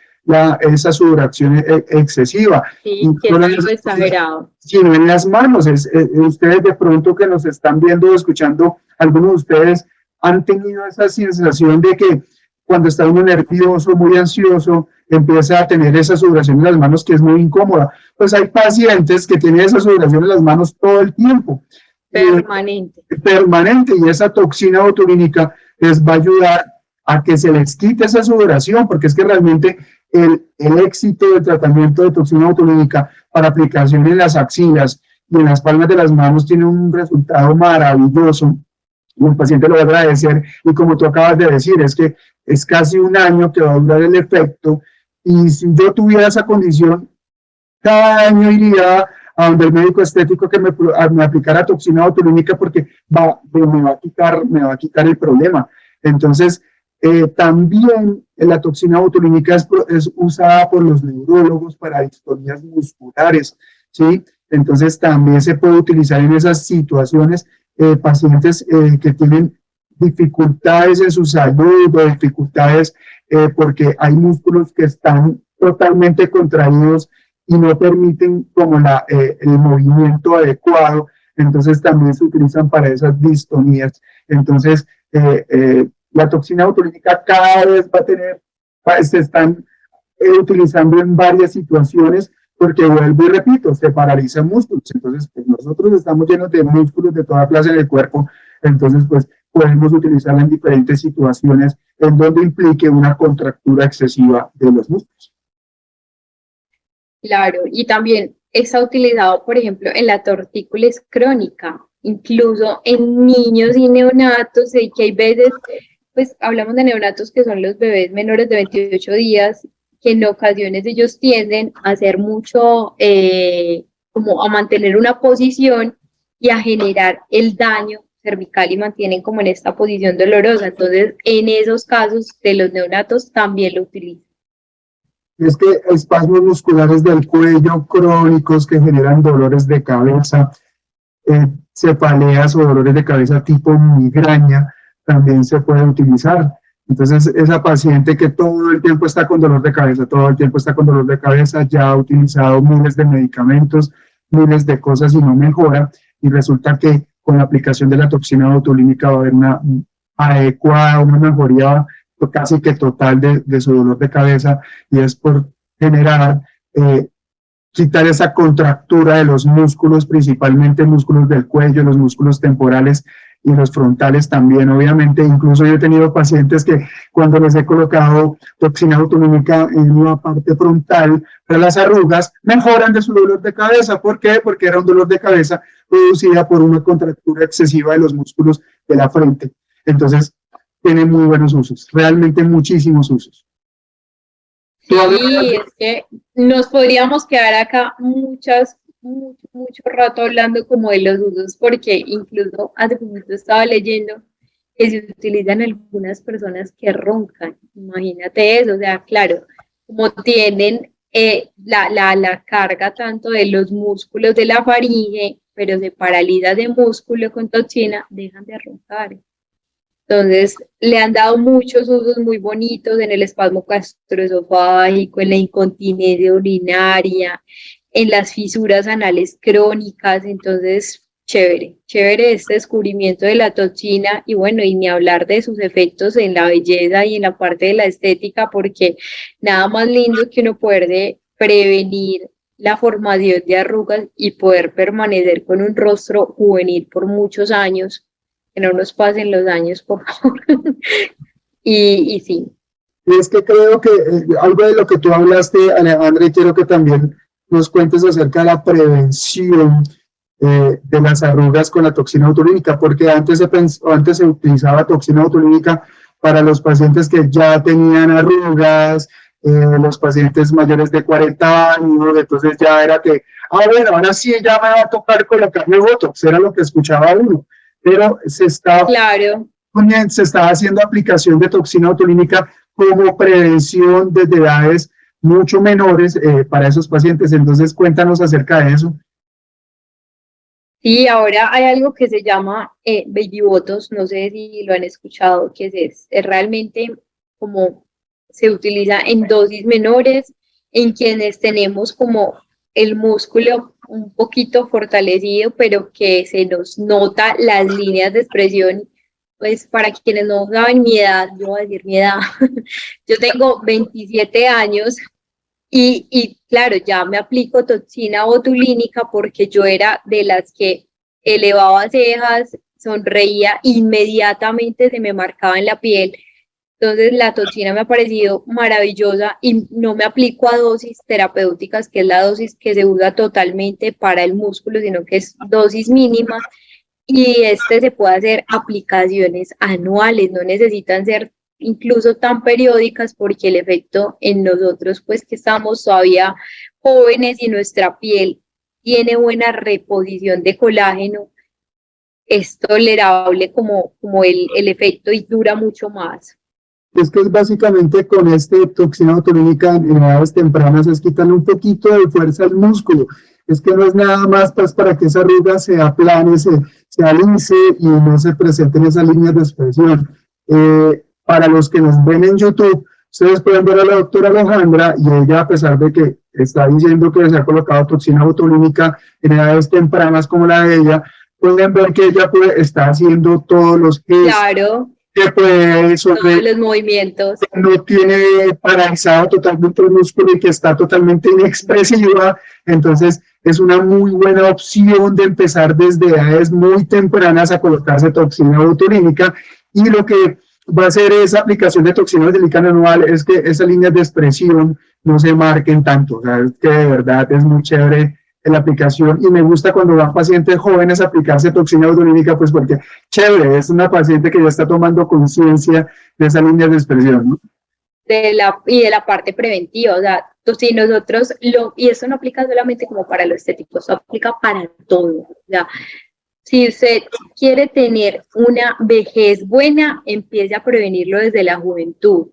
esa sudoración excesiva. Sí, que es algo exagerado. Sino en las manos. Ustedes de pronto que nos están viendo o escuchando, algunos de ustedes han tenido esa sensación de que cuando está uno nervioso, muy ansioso, empieza a tener esa sudoración en las manos que es muy incómoda. Pues hay pacientes que tienen esa sudoración en las manos todo el tiempo. Permanente. Permanente, y esa toxina botulínica les va a ayudar a que se les quite esa sudoración, porque es que realmente el éxito del tratamiento de toxina botulínica para aplicación en las axilas y en las palmas de las manos tiene un resultado maravilloso. Y el paciente lo va a agradecer, y como tú acabas de decir, es que es casi un año que va a durar el efecto, y si yo tuviera esa condición, cada año iría a donde el médico estético que me aplicara toxina botulínica porque me va a quitar el problema. Entonces, también la toxina botulínica es usada por los neurólogos para distonías musculares, ¿sí? Entonces, también se puede utilizar en esas situaciones. Pacientes que tienen dificultades en su salud o dificultades porque hay músculos que están totalmente contraídos y no permiten como el movimiento adecuado, entonces también se utilizan para esas distonías. Entonces, la toxina botulínica cada vez se están utilizando en varias situaciones, porque vuelvo y repito, se paralizan músculos. Entonces, pues nosotros estamos llenos de músculos de toda clase en el cuerpo, entonces pues podemos utilizarla en diferentes situaciones en donde implique una contractura excesiva de los músculos. Claro, y también está utilizado, por ejemplo, en la tortícolis crónica, incluso en niños y neonatos, y que hay veces, pues hablamos de neonatos que son los bebés menores de 28 días, que en ocasiones ellos tienden a hacer mucho, como a mantener una posición y a generar el daño cervical y mantienen como en esta posición dolorosa. Entonces, en esos casos de los neonatos también lo utilizan. Es que espasmos musculares del cuello crónicos que generan dolores de cabeza, cefaleas o dolores de cabeza tipo migraña, también se pueden utilizar. Entonces, esa paciente que todo el tiempo está con dolor de cabeza, todo el tiempo está con dolor de cabeza, ya ha utilizado miles de medicamentos, miles de cosas y no mejora, y resulta que con la aplicación de la toxina botulínica va a haber una adecuada, una mejoría casi que total de su dolor de cabeza, y es por generar quitar esa contractura de los músculos, principalmente músculos del cuello, los músculos temporales y los frontales también, obviamente. Incluso yo he tenido pacientes que cuando les he colocado toxina botulínica en la parte frontal para las arrugas, mejoran de su dolor de cabeza. ¿Por qué? Porque era un dolor de cabeza producida por una contractura excesiva de los músculos de la frente. Entonces, tiene muy buenos usos, realmente muchísimos usos. Sí, es que nos podríamos quedar acá mucho rato hablando como de los usos, porque incluso hace poquito estaba leyendo que se utilizan algunas personas que roncan. Imagínate eso, o sea, claro, como tienen la carga tanto de los músculos de la faringe, pero se paraliza de músculo con toxina, dejan de roncar. Entonces, le han dado muchos usos muy bonitos en el espasmo gastroesofágico, en la incontinencia urinaria, en las fisuras anales crónicas. Entonces, chévere este descubrimiento de la toxina y bueno, y ni hablar de sus efectos en la belleza y en la parte de la estética, porque nada más lindo que uno poder prevenir la formación de arrugas y poder permanecer con un rostro juvenil por muchos años, que no nos pasen los años, por favor. y sí. Y es que creo que algo de lo que tú hablaste, Alejandra, y quiero que también nos cuentes acerca de la prevención de las arrugas con la toxina botulínica, porque antes se utilizaba toxina botulínica para los pacientes que ya tenían arrugas, los pacientes mayores de 40 años, entonces ya era que, bueno, ahora sí ya me va a tocar colocarme botox, era lo que escuchaba uno, pero Claro. se estaba haciendo aplicación de toxina botulínica como prevención desde edades mucho menores para esos pacientes. Entonces, cuéntanos acerca de eso. Sí, ahora hay algo que se llama baby botox, no sé si lo han escuchado, que es realmente como se utiliza en dosis menores, en quienes tenemos como el músculo un poquito fortalecido, pero que se nos nota las líneas de expresión. Pues para quienes no saben mi edad, yo voy a decir mi edad, yo tengo 27 años. Y claro, ya me aplico toxina botulínica porque yo era de las que elevaba cejas, sonreía, inmediatamente se me marcaba en la piel. Entonces la toxina me ha parecido maravillosa y no me aplico a dosis terapéuticas, que es la dosis que se usa totalmente para el músculo, sino que es dosis mínima y se puede hacer aplicaciones anuales, no necesitan ser incluso tan periódicas porque el efecto en nosotros, pues que estamos todavía jóvenes y nuestra piel tiene buena reposición de colágeno, es tolerable como el efecto y dura mucho más. Es que es básicamente con este toxina botulínica en edades tempranas es quitarle un poquito de fuerza al músculo. Es que no es nada más pues, para que esa arruga se aplane, se alice y no se presenten esas líneas de expresión. Para los que nos ven en YouTube, ustedes pueden ver a la doctora Alejandra y ella, a pesar de que está diciendo que se ha colocado toxina botulínica en edades tempranas como la de ella, pueden ver que ella está haciendo todos los gestos. Claro. Que puede todos los movimientos. No tiene paralizado totalmente el músculo y que está totalmente inexpresiva. Entonces, es una muy buena opción de empezar desde edades muy tempranas a colocarse toxina botulínica. Y lo que va a hacer esa aplicación de toxina botulínica anual es que esas líneas de expresión no se marquen tanto. O sea, es que de verdad es muy chévere en la aplicación y me gusta cuando van pacientes jóvenes a aplicarse toxina botulínica, pues porque chévere, es una paciente que ya está tomando conciencia de esa línea de expresión, ¿no? Y de la parte preventiva, o sea, si nosotros, y eso no aplica solamente como para lo estético, eso aplica para todo, o sea, si usted quiere tener una vejez buena, empiece a prevenirlo desde la juventud.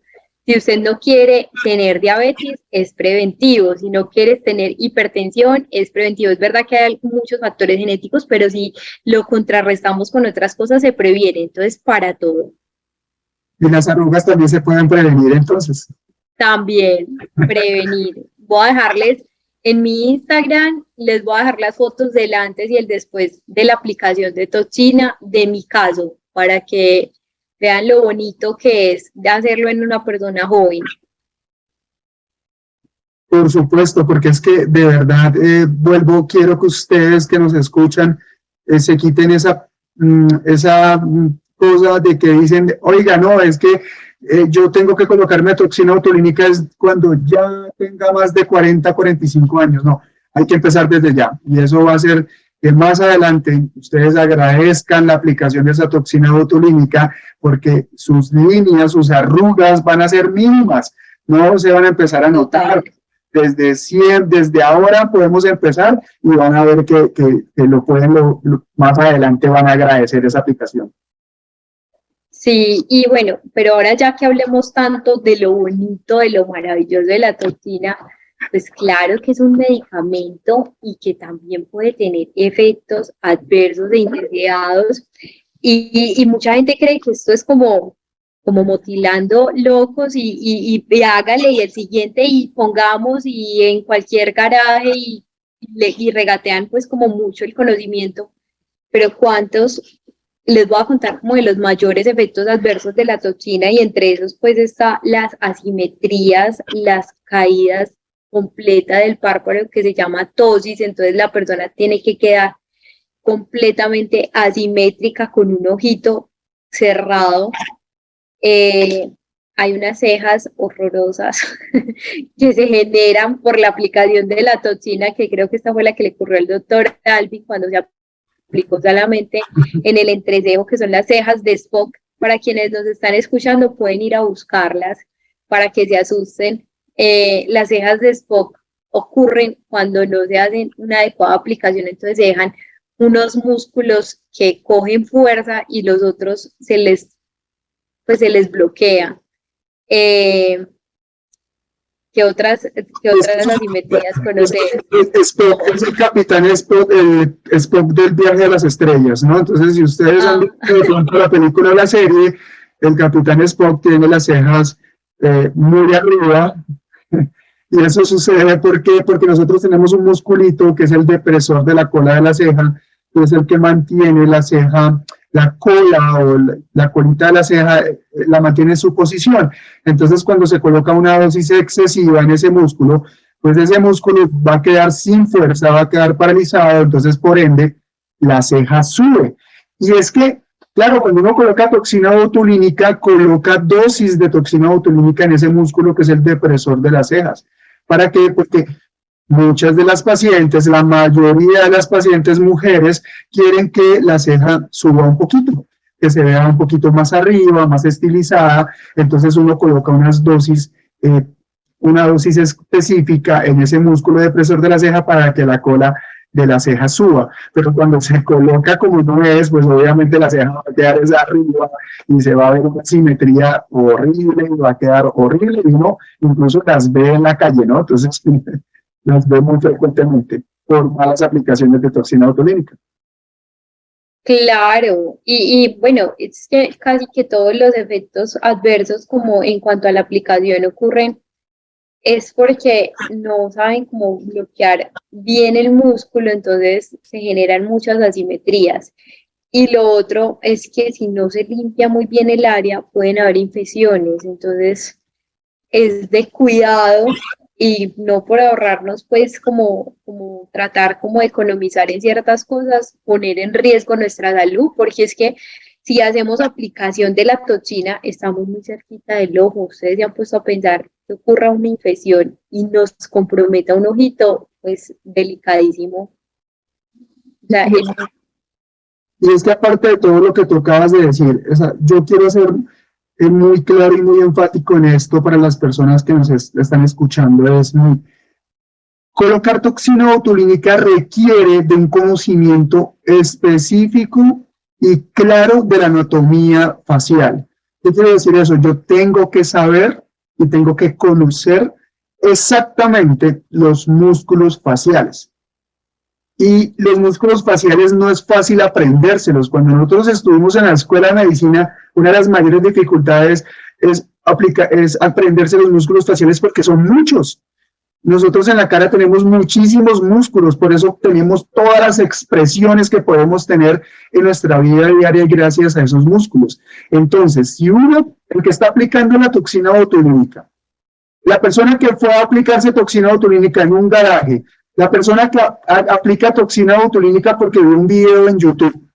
Si usted no quiere tener diabetes, es preventivo. Si no quiere tener hipertensión, es preventivo. Es verdad que hay muchos factores genéticos, pero si lo contrarrestamos con otras cosas, se previene. Entonces, para todo. Y las arrugas también se pueden prevenir, entonces. También, prevenir. Voy a dejarles en mi Instagram, les voy a dejar las fotos del antes y el después de la aplicación de toxina, de mi caso, para que vean lo bonito que es de hacerlo en una persona joven. Por supuesto, porque es que de verdad, quiero que ustedes que nos escuchan se quiten esa cosa de que dicen, oiga, no, es que yo tengo que colocarme toxina botulínica es cuando ya tenga más de 40, 45 años. No, hay que empezar desde ya. Y eso va a ser que más adelante ustedes agradezcan la aplicación de esa toxina botulínica porque sus líneas, sus arrugas van a ser mínimas, no se van a empezar a notar. Desde ahora podemos empezar y van a ver que más adelante van a agradecer esa aplicación. Sí, y bueno, pero ahora ya que hablemos tanto de lo bonito, de lo maravilloso de la toxina, pues claro que es un medicamento y que también puede tener efectos adversos e indeseados y mucha gente cree que esto es como motilando locos y hágale y el siguiente y pongamos y en cualquier garaje y regatean pues como mucho el conocimiento, pero ¿cuántos? Les voy a contar como de los mayores efectos adversos de la toxina y entre esos pues está las asimetrías, las caídas completas del párpado que se llama ptosis, entonces la persona tiene que quedar completamente asimétrica con un ojito cerrado. Hay unas cejas horrorosas que se generan por la aplicación de la toxina, que creo que esta fue la que le ocurrió al doctor Albi cuando se aplicó solamente en el entrecejo, que son las cejas de Spock. Para quienes nos están escuchando pueden ir a buscarlas para que se asusten. Las cejas de Spock ocurren cuando no se hacen una adecuada aplicación, entonces se dejan unos músculos que cogen fuerza y los otros se les bloquea. ¿Qué otras asimetrías conoces? Spock es el capitán Spock, Spock del viaje a las estrellas, ¿no? Entonces, si ustedes han visto de pronto la película o la serie, el capitán Spock tiene las cejas muy arriba, y eso sucede porque nosotros tenemos un musculito que es el depresor de la cola de la ceja, que es el que mantiene la ceja, la cola o la colita de la ceja, la mantiene en su posición. Entonces, cuando se coloca una dosis excesiva en ese músculo, pues ese músculo va a quedar sin fuerza, va a quedar paralizado, entonces, por ende, la ceja sube. Y es que, claro, cuando uno coloca toxina botulínica, coloca dosis de toxina botulínica en ese músculo que es el depresor de las cejas. ¿Para qué? Porque muchas de las pacientes, la mayoría de las pacientes mujeres, quieren que la ceja suba un poquito, que se vea un poquito más arriba, más estilizada. Entonces uno coloca una dosis específica en ese músculo depresor de la ceja para que la cola de la ceja suba. Pero cuando se coloca como no es, pues obviamente la ceja va a quedar arriba y se va a ver una simetría horrible, y va a quedar horrible, y uno incluso las ve en la calle, ¿no? Entonces las ve muy frecuentemente por malas aplicaciones de toxina botulínica. Claro, y bueno, es que casi que todos los efectos adversos como en cuanto a la aplicación ocurren es porque no saben cómo bloquear bien el músculo, entonces se generan muchas asimetrías. Y lo otro es que si no se limpia muy bien el área, pueden haber infecciones, entonces es de cuidado y no por ahorrarnos, pues como tratar como de economizar en ciertas cosas, poner en riesgo nuestra salud, porque es que si hacemos aplicación de la toxina, estamos muy cerquita del ojo. Ustedes se han puesto a pensar que ocurra una infección y nos comprometa un ojito, pues delicadísimo. O sea, y es que aparte de todo lo que tú acabas de decir, yo quiero ser muy claro y muy enfático en esto para las personas que nos están escuchando, colocar toxina botulínica requiere de un conocimiento específico y claro de la anatomía facial. ¿Qué quiere decir eso? Yo tengo que saber y tengo que conocer exactamente los músculos faciales. Y los músculos faciales no es fácil aprendérselos. Cuando nosotros estuvimos en la escuela de medicina, una de las mayores dificultades es aprenderse los músculos faciales porque son muchos. Nosotros en la cara tenemos muchísimos músculos, por eso tenemos todas las expresiones que podemos tener en nuestra vida diaria gracias a esos músculos. Entonces, si el que está aplicando la toxina botulínica, La persona que fue a aplicarse toxina botulínica en un garaje, la persona que aplica toxina botulínica porque vio un video en YouTube,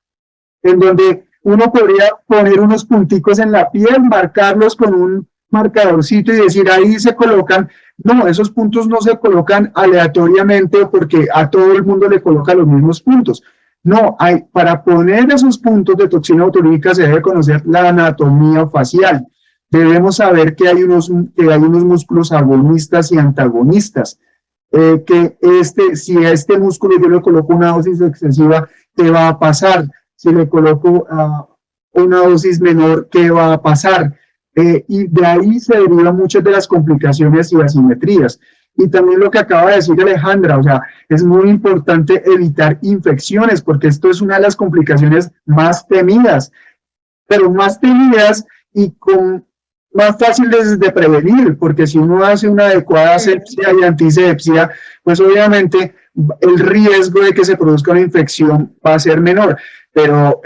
en donde uno podría poner unos punticos en la piel, marcarlos con un marcadorcito y decir ahí se colocan. No, esos puntos no se colocan aleatoriamente porque a todo el mundo le coloca los mismos puntos. No, para poner esos puntos de toxina botulínica se debe conocer la anatomía facial. Debemos saber que hay unos músculos agonistas y antagonistas. Si a este músculo yo le coloco una dosis excesiva, ¿qué va a pasar? Si le coloco una dosis menor, ¿qué va a pasar? Y de ahí se derivan muchas de las complicaciones y asimetrías. Y también lo que acaba de decir Alejandra, o sea, es muy importante evitar infecciones, porque esto es una de las complicaciones más temidas, pero más temidas y más fáciles de prevenir, porque si uno hace una adecuada asepsia y antisepsia, pues obviamente el riesgo de que se produzca una infección va a ser menor, pero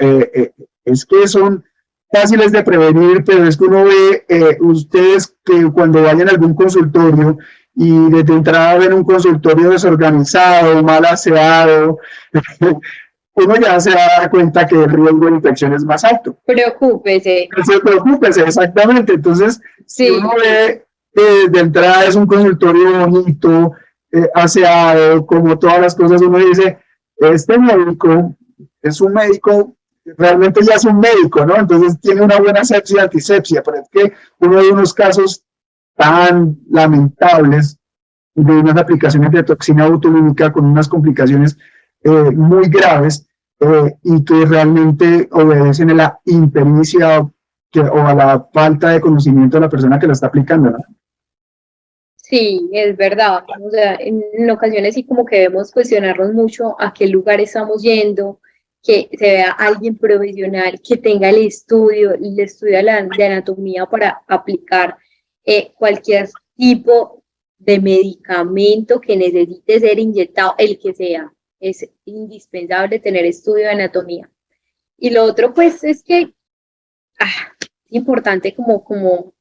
es que son fáciles de prevenir, pero es que uno ve, ustedes que cuando vayan a algún consultorio y desde entrada ven un consultorio desorganizado, mal aseado, uno ya se va a dar cuenta que el riesgo de infección es más alto. Preocúpese. Preocúpese, exactamente. Entonces, si uno ve que de entrada es un consultorio bonito, aseado, como todas las cosas, uno dice, este médico es un médico, realmente ya es un médico, ¿no? Entonces tiene una buena asepsia y antisepsia, pero es que uno de unos casos tan lamentables de unas aplicaciones de toxina botulínica con unas complicaciones muy graves y que realmente obedecen a la impericia o a la falta de conocimiento de la persona que la está aplicando, ¿no? Sí, es verdad. O sea, en ocasiones sí como que debemos cuestionarnos mucho a qué lugar estamos yendo, que se vea alguien profesional, que tenga el estudio de anatomía para aplicar cualquier tipo de medicamento que necesite ser inyectado, el que sea. Es indispensable tener estudio de anatomía. Y lo otro, pues, es que es importante como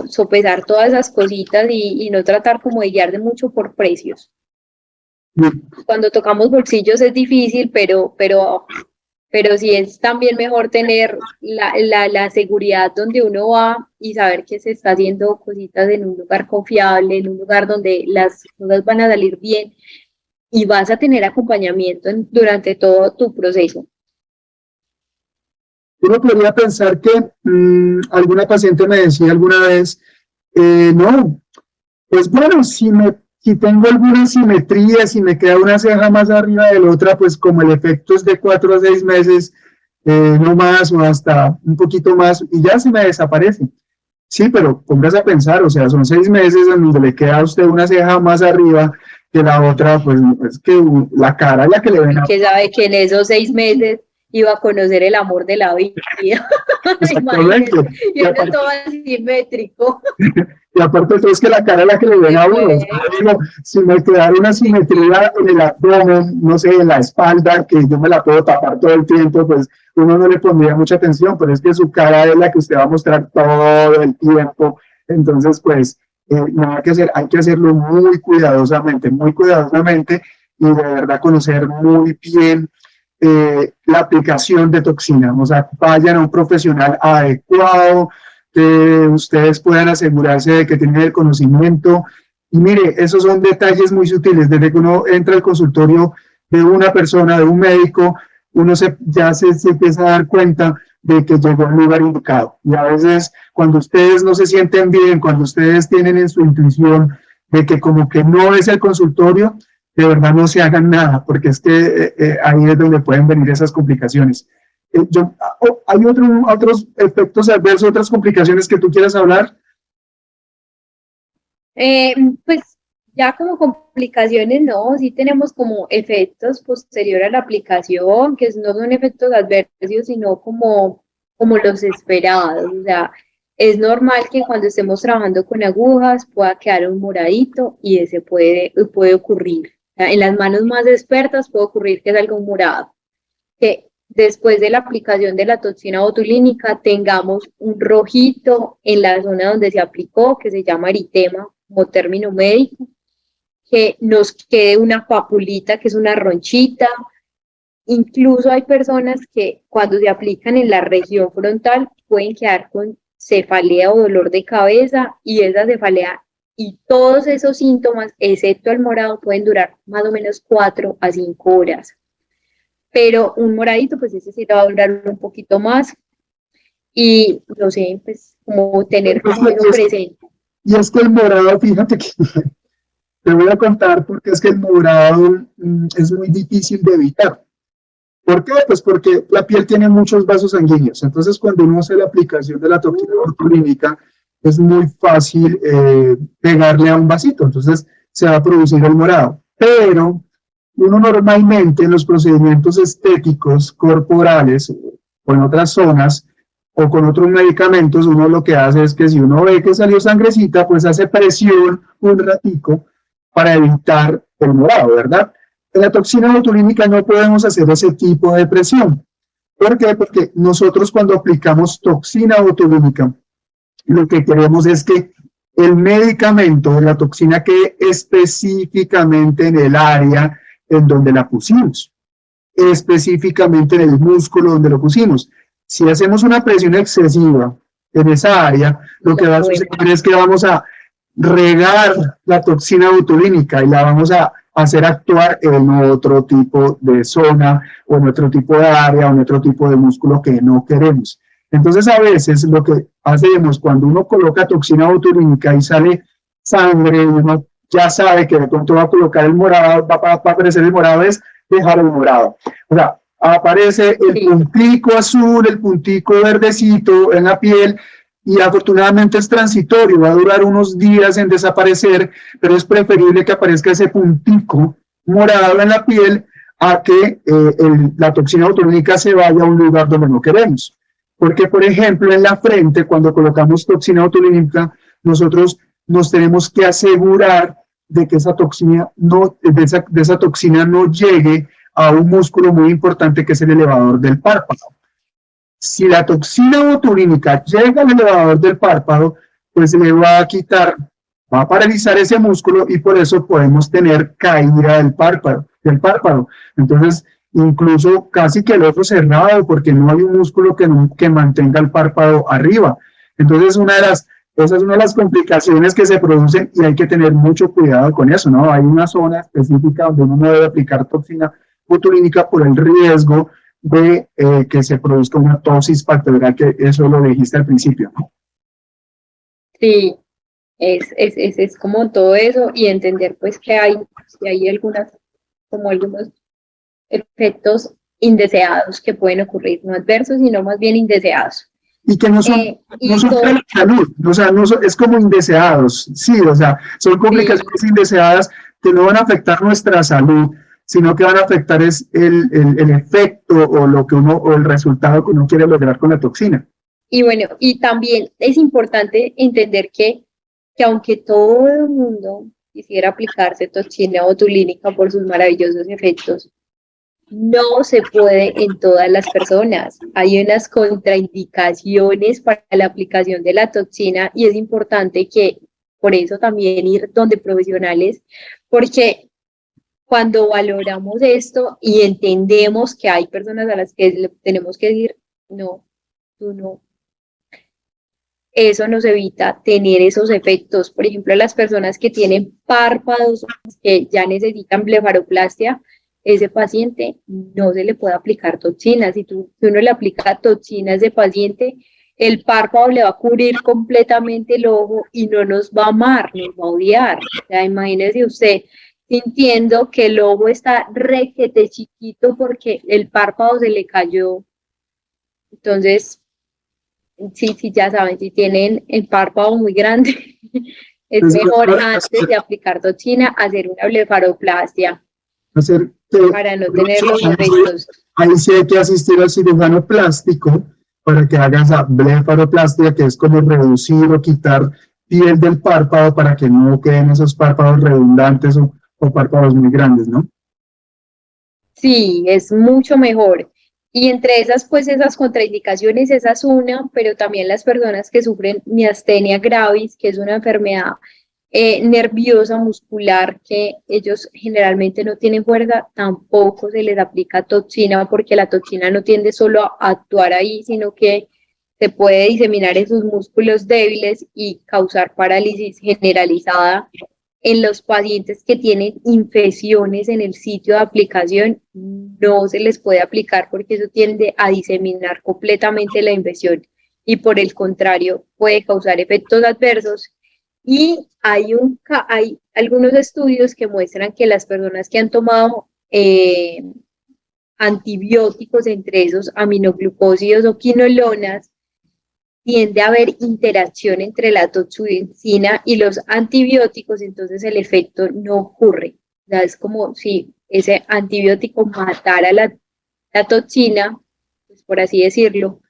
sopesar todas esas cositas y no tratar como de guiar de mucho por precios. Cuando tocamos bolsillos es difícil, pero sí es también mejor tener la seguridad donde uno va y saber que se está haciendo cositas en un lugar confiable, en un lugar donde las cosas van a salir bien y vas a tener acompañamiento durante todo tu proceso. Uno podría pensar que alguna paciente me decía alguna vez, no, pues bueno, si tengo alguna simetría, si me queda una ceja más arriba de la otra, pues como el efecto es de 4 a 6 meses, no más o hasta un poquito más, y ya se me desaparece. Sí, pero póngase a pensar, o sea, son 6 meses en donde le queda a usted una ceja más arriba que la otra, pues es que la cara es la que le ven a... Que sabe que en esos 6 meses iba a conocer el amor de la vida. Exactamente. Y uno todo asimétrico. Y aparte de todo es que la cara es la que le ven a uno. Digo, si me quedara una simetría en el abdomen, no sé, en la espalda, que yo me la puedo tapar todo el tiempo, pues uno no le pondría mucha atención, pero es que su cara es la que usted va a mostrar todo el tiempo. Entonces, pues, nada que hacer, hay que hacerlo muy cuidadosamente y de verdad conocer muy bien la aplicación de toxina. O sea, vayan a un profesional adecuado, que ustedes puedan asegurarse de que tienen el conocimiento. Y mire, esos son detalles muy sutiles. Desde que uno entra al consultorio de una persona, de un médico, uno ya se empieza a dar cuenta de que llegó al lugar indicado. Y a veces, cuando ustedes no se sienten bien, cuando ustedes tienen en su intuición de que como que no es el consultorio, de verdad no se hagan nada, porque es que ahí es donde pueden venir esas complicaciones. ¿Hay otros efectos adversos, otras complicaciones que tú quieras hablar? Pues ya como complicaciones, no, sí tenemos como efectos posterior a la aplicación, que no son efectos adversos, sino como los esperados. O sea, es normal que cuando estemos trabajando con agujas pueda quedar un moradito y ese puede ocurrir. O sea, en las manos más expertas puede ocurrir que salga un morado. Que después de la aplicación de la toxina botulínica tengamos un rojito en la zona donde se aplicó, que se llama eritema, como término médico, que nos quede una papulita, que es una ronchita. Incluso hay personas que cuando se aplican en la región frontal pueden quedar con cefalea o dolor de cabeza, y esa cefalea y todos esos síntomas, excepto el morado, pueden durar más o menos 4 a 5 horas. Pero un moradito, pues ese sí te va a durar un poquito más, y no sé, pues como tener como eso presente. Y es que el morado, fíjate que te voy a contar porque es que el morado es muy difícil de evitar. ¿Por qué? Pues porque la piel tiene muchos vasos sanguíneos. Entonces, cuando uno hace la aplicación de la toxina botulínica, es muy fácil pegarle a un vasito. Entonces, se va a producir el morado. Pero uno normalmente en los procedimientos estéticos corporales o en otras zonas o con otros medicamentos, uno lo que hace es que si uno ve que salió sangrecita, pues hace presión un ratico para evitar el morado, ¿verdad? En la toxina botulínica no podemos hacer ese tipo de presión. ¿Por qué? Porque nosotros cuando aplicamos toxina botulínica, lo que queremos es que el medicamento, la toxina, quede específicamente en el área en donde la pusimos, específicamente en el músculo donde lo pusimos. Si hacemos una presión excesiva en esa área, lo que va a suceder es que vamos a regar la toxina botulínica y la vamos a hacer actuar en otro tipo de zona o en otro tipo de área o en otro tipo de músculo que no queremos. Entonces, a veces lo que hacemos cuando uno coloca toxina botulínica y sale sangre, uno ya sabe que de pronto va a colocar el morado, va a aparecer el morado, es dejar el morado. O sea, aparece el puntico azul, el puntico verdecito en la piel, y afortunadamente es transitorio, va a durar unos días en desaparecer, pero es preferible que aparezca ese puntico morado en la piel a que la toxina botulínica se vaya a un lugar donde no queremos. Porque, por ejemplo, en la frente, cuando colocamos toxina botulínica, nosotros nos tenemos que asegurar de que esa toxina no llegue a un músculo muy importante que es el elevador del párpado. Si la toxina botulínica llega al elevador del párpado, pues le va a quitar, va a paralizar ese músculo y por eso podemos tener caída del párpado. Entonces, incluso casi que el ojo cerrado, porque no hay un músculo que mantenga el párpado arriba. Entonces, esa es una de las complicaciones que se producen y hay que tener mucho cuidado con eso, ¿no? Hay una zona específica donde uno no debe aplicar toxina botulínica por el riesgo de que se produzca una tosis bacteriana, que eso lo dijiste al principio, ¿no? Sí, es como todo eso, y entender pues que hay algunos efectos indeseados que pueden ocurrir, no adversos, sino más bien indeseados. Y que no son para la salud, o sea, es como indeseados, sí, o sea, son complicaciones indeseadas que no van a afectar nuestra salud, sino que van a afectar es el efecto o el resultado que uno quiere lograr con la toxina. Y bueno, y también es importante entender que aunque todo el mundo quisiera aplicarse toxina botulínica por sus maravillosos efectos, no se puede en todas las personas. Hay unas contraindicaciones para la aplicación de la toxina y es importante que por eso también ir donde profesionales, porque cuando valoramos esto y entendemos que hay personas a las que le tenemos que decir, no, tú no, eso nos evita tener esos efectos. Por ejemplo, las personas que tienen párpados, que ya necesitan blefaroplastia, ese paciente no se le puede aplicar toxinas. Si uno le aplica toxina a ese paciente, el párpado le va a cubrir completamente el ojo y no nos va a amar, nos va a odiar. O sea, imagínese usted sintiendo que el ojo está requete chiquito porque el párpado se le cayó. Entonces, sí, ya saben, si tienen el párpado muy grande, es mejor antes de aplicar toxina hacer una blefaroplastia para no tener los efectos. Ahí sí hay que asistir al cirujano plástico para que haga esa blefaroplastia, que es como reducir o quitar piel del párpado para que no queden esos párpados redundantes o párpados muy grandes, ¿no? Sí, es mucho mejor. Y entre esas contraindicaciones, esa es una, pero también las personas que sufren miastenia gravis, que es una enfermedad nerviosa, muscular, que ellos generalmente no tienen fuerza, tampoco se les aplica toxina, porque la toxina no tiende solo a actuar ahí, sino que se puede diseminar en sus músculos débiles y causar parálisis generalizada. En los pacientes que tienen infecciones en el sitio de aplicación, no se les puede aplicar porque eso tiende a diseminar completamente la infección y por el contrario puede causar efectos adversos. Y hay algunos estudios que muestran que las personas que han tomado antibióticos, entre esos aminoglucósidos o quinolonas, tiende a haber interacción entre la toxina y los antibióticos, entonces el efecto no ocurre. O sea, es como si ese antibiótico matara la toxina, pues por así decirlo,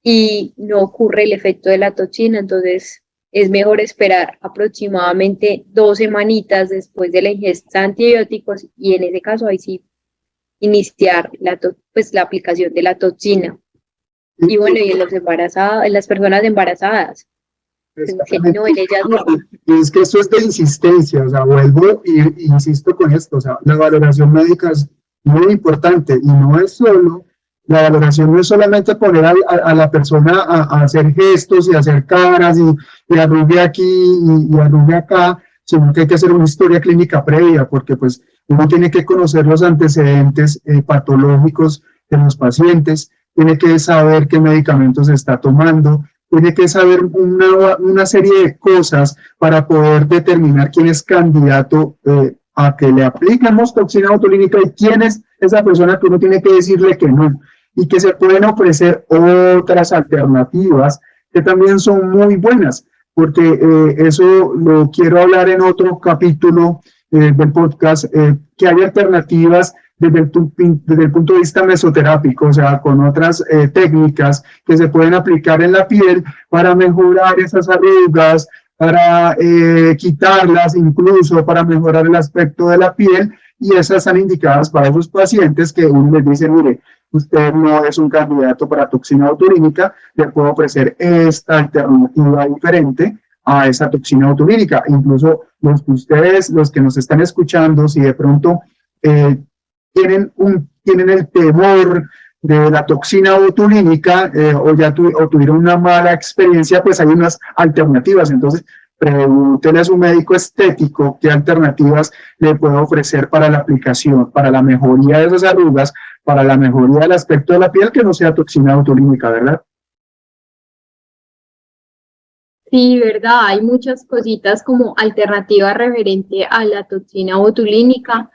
y no ocurre el efecto de la toxina, entonces es mejor esperar aproximadamente 2 semanitas después de la ingesta de antibióticos y en ese caso ahí sí iniciar la aplicación de la toxina. Y bueno, y en los embarazados, en las personas embarazadas, no, en ellas no. Y es que esto es de insistencia, o sea, vuelvo y insisto con esto, o sea, la valoración médica es muy importante y no es solo, la valoración no es solamente poner a la persona a hacer gestos y hacer caras y arrugue aquí y arrugue acá, sino que hay que hacer una historia clínica previa, porque pues uno tiene que conocer los antecedentes patológicos de los pacientes, tiene que saber qué medicamentos está tomando, tiene que saber una serie de cosas para poder determinar quién es candidato a que le apliquemos toxina botulínica y quién es esa persona que uno tiene que decirle que no, y que se pueden ofrecer otras alternativas que también son muy buenas, porque eso lo quiero hablar en otro capítulo del podcast, que hay alternativas desde el punto de vista mesoterápico, o sea, con otras técnicas que se pueden aplicar en la piel para mejorar esas arrugas, para quitarlas, incluso para mejorar el aspecto de la piel, y esas están indicadas para esos pacientes que uno les dice, mire, usted no es un candidato para toxina botulínica, le puedo ofrecer esta alternativa diferente a esa toxina botulínica. Incluso los que nos están escuchando, si de pronto tienen el temor de la toxina botulínica o tuvieron una mala experiencia, pues hay unas alternativas. Entonces, pregúntele a su médico estético qué alternativas le puede ofrecer para la aplicación, para la mejoría de esas arrugas, para la mejoría del aspecto de la piel que no sea toxina botulínica, ¿verdad? Sí, verdad, hay muchas cositas como alternativa referente a la toxina botulínica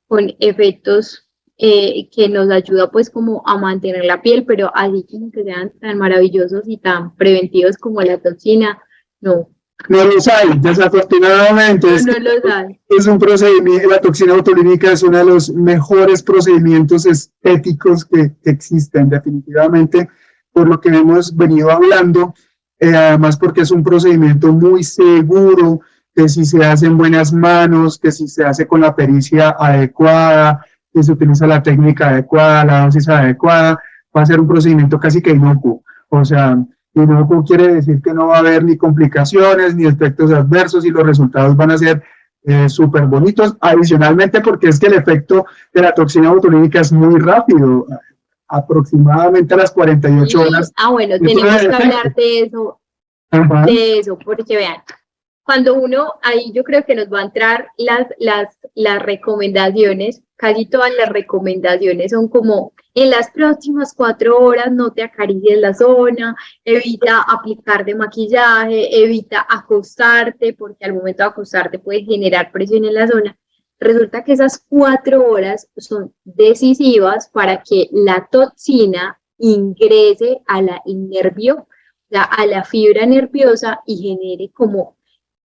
con efectos que nos ayuda pues como a mantener la piel, pero así como que sean tan maravillosos y tan preventivos como la toxina, no. No los hay, desafortunadamente. No los hay. Es un procedimiento, la toxina botulínica es uno de los mejores procedimientos estéticos que existen, definitivamente, por lo que hemos venido hablando, además porque es un procedimiento muy seguro, que si se hace en buenas manos, que si se hace con la pericia adecuada, que se utiliza la técnica adecuada, la dosis adecuada, va a ser un procedimiento casi que inocuo. O sea, inocuo quiere decir que no va a haber ni complicaciones, ni efectos adversos y los resultados van a ser súper bonitos. Adicionalmente, porque es que el efecto de la toxina botulínica es muy rápido, aproximadamente a las 48 horas. Ah, bueno, tenemos que hablar de eso, porque vean, cuando uno, ahí yo creo que nos va a entrar las recomendaciones, casi todas las recomendaciones son como, en las próximas 4 horas no te acaricies la zona, evita aplicar de maquillaje, evita acostarte, porque al momento de acostarte puede generar presión en la zona. Resulta que esas 4 horas son decisivas para que la toxina ingrese a la nervio, a la fibra nerviosa y genere como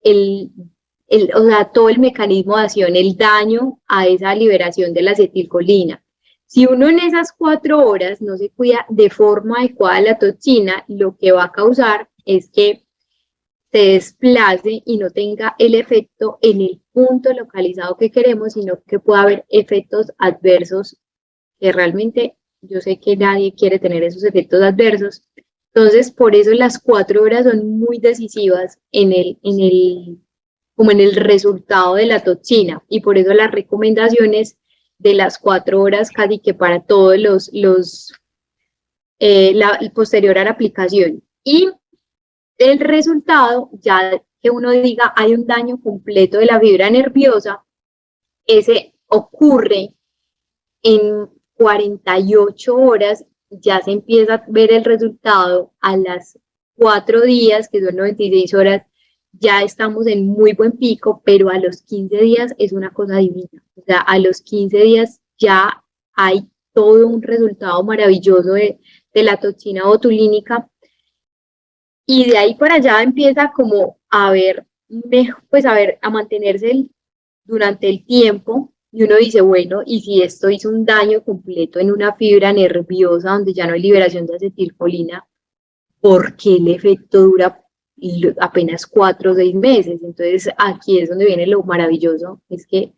o sea, todo el mecanismo de acción, el daño a esa liberación de la acetilcolina. Si uno en esas 4 horas no se cuida de forma adecuada la toxina, lo que va a causar es que se desplace y no tenga el efecto en el punto localizado que queremos, sino que pueda haber efectos adversos que realmente yo sé que nadie quiere tener esos efectos adversos. Entonces, por eso las 4 horas son muy decisivas en como en el resultado de la toxina, y por eso las recomendaciones de las 4 horas casi que para todos posterior a la aplicación. Y el resultado, ya que uno diga hay un daño completo de la fibra nerviosa, ese ocurre en 48 horas, ya se empieza a ver el resultado a las 4 días, que son 96 horas, ya estamos en muy buen pico, pero a los 15 días es una cosa divina. O sea, a los 15 días ya hay todo un resultado maravilloso de la toxina botulínica, y de ahí para allá empieza como a ver, pues a mantenerse durante el tiempo, y uno dice, bueno, y si esto hizo un daño completo en una fibra nerviosa donde ya no hay liberación de acetilcolina, ¿por qué el efecto dura apenas 4 o 6 meses? Entonces aquí es donde viene lo maravilloso, es que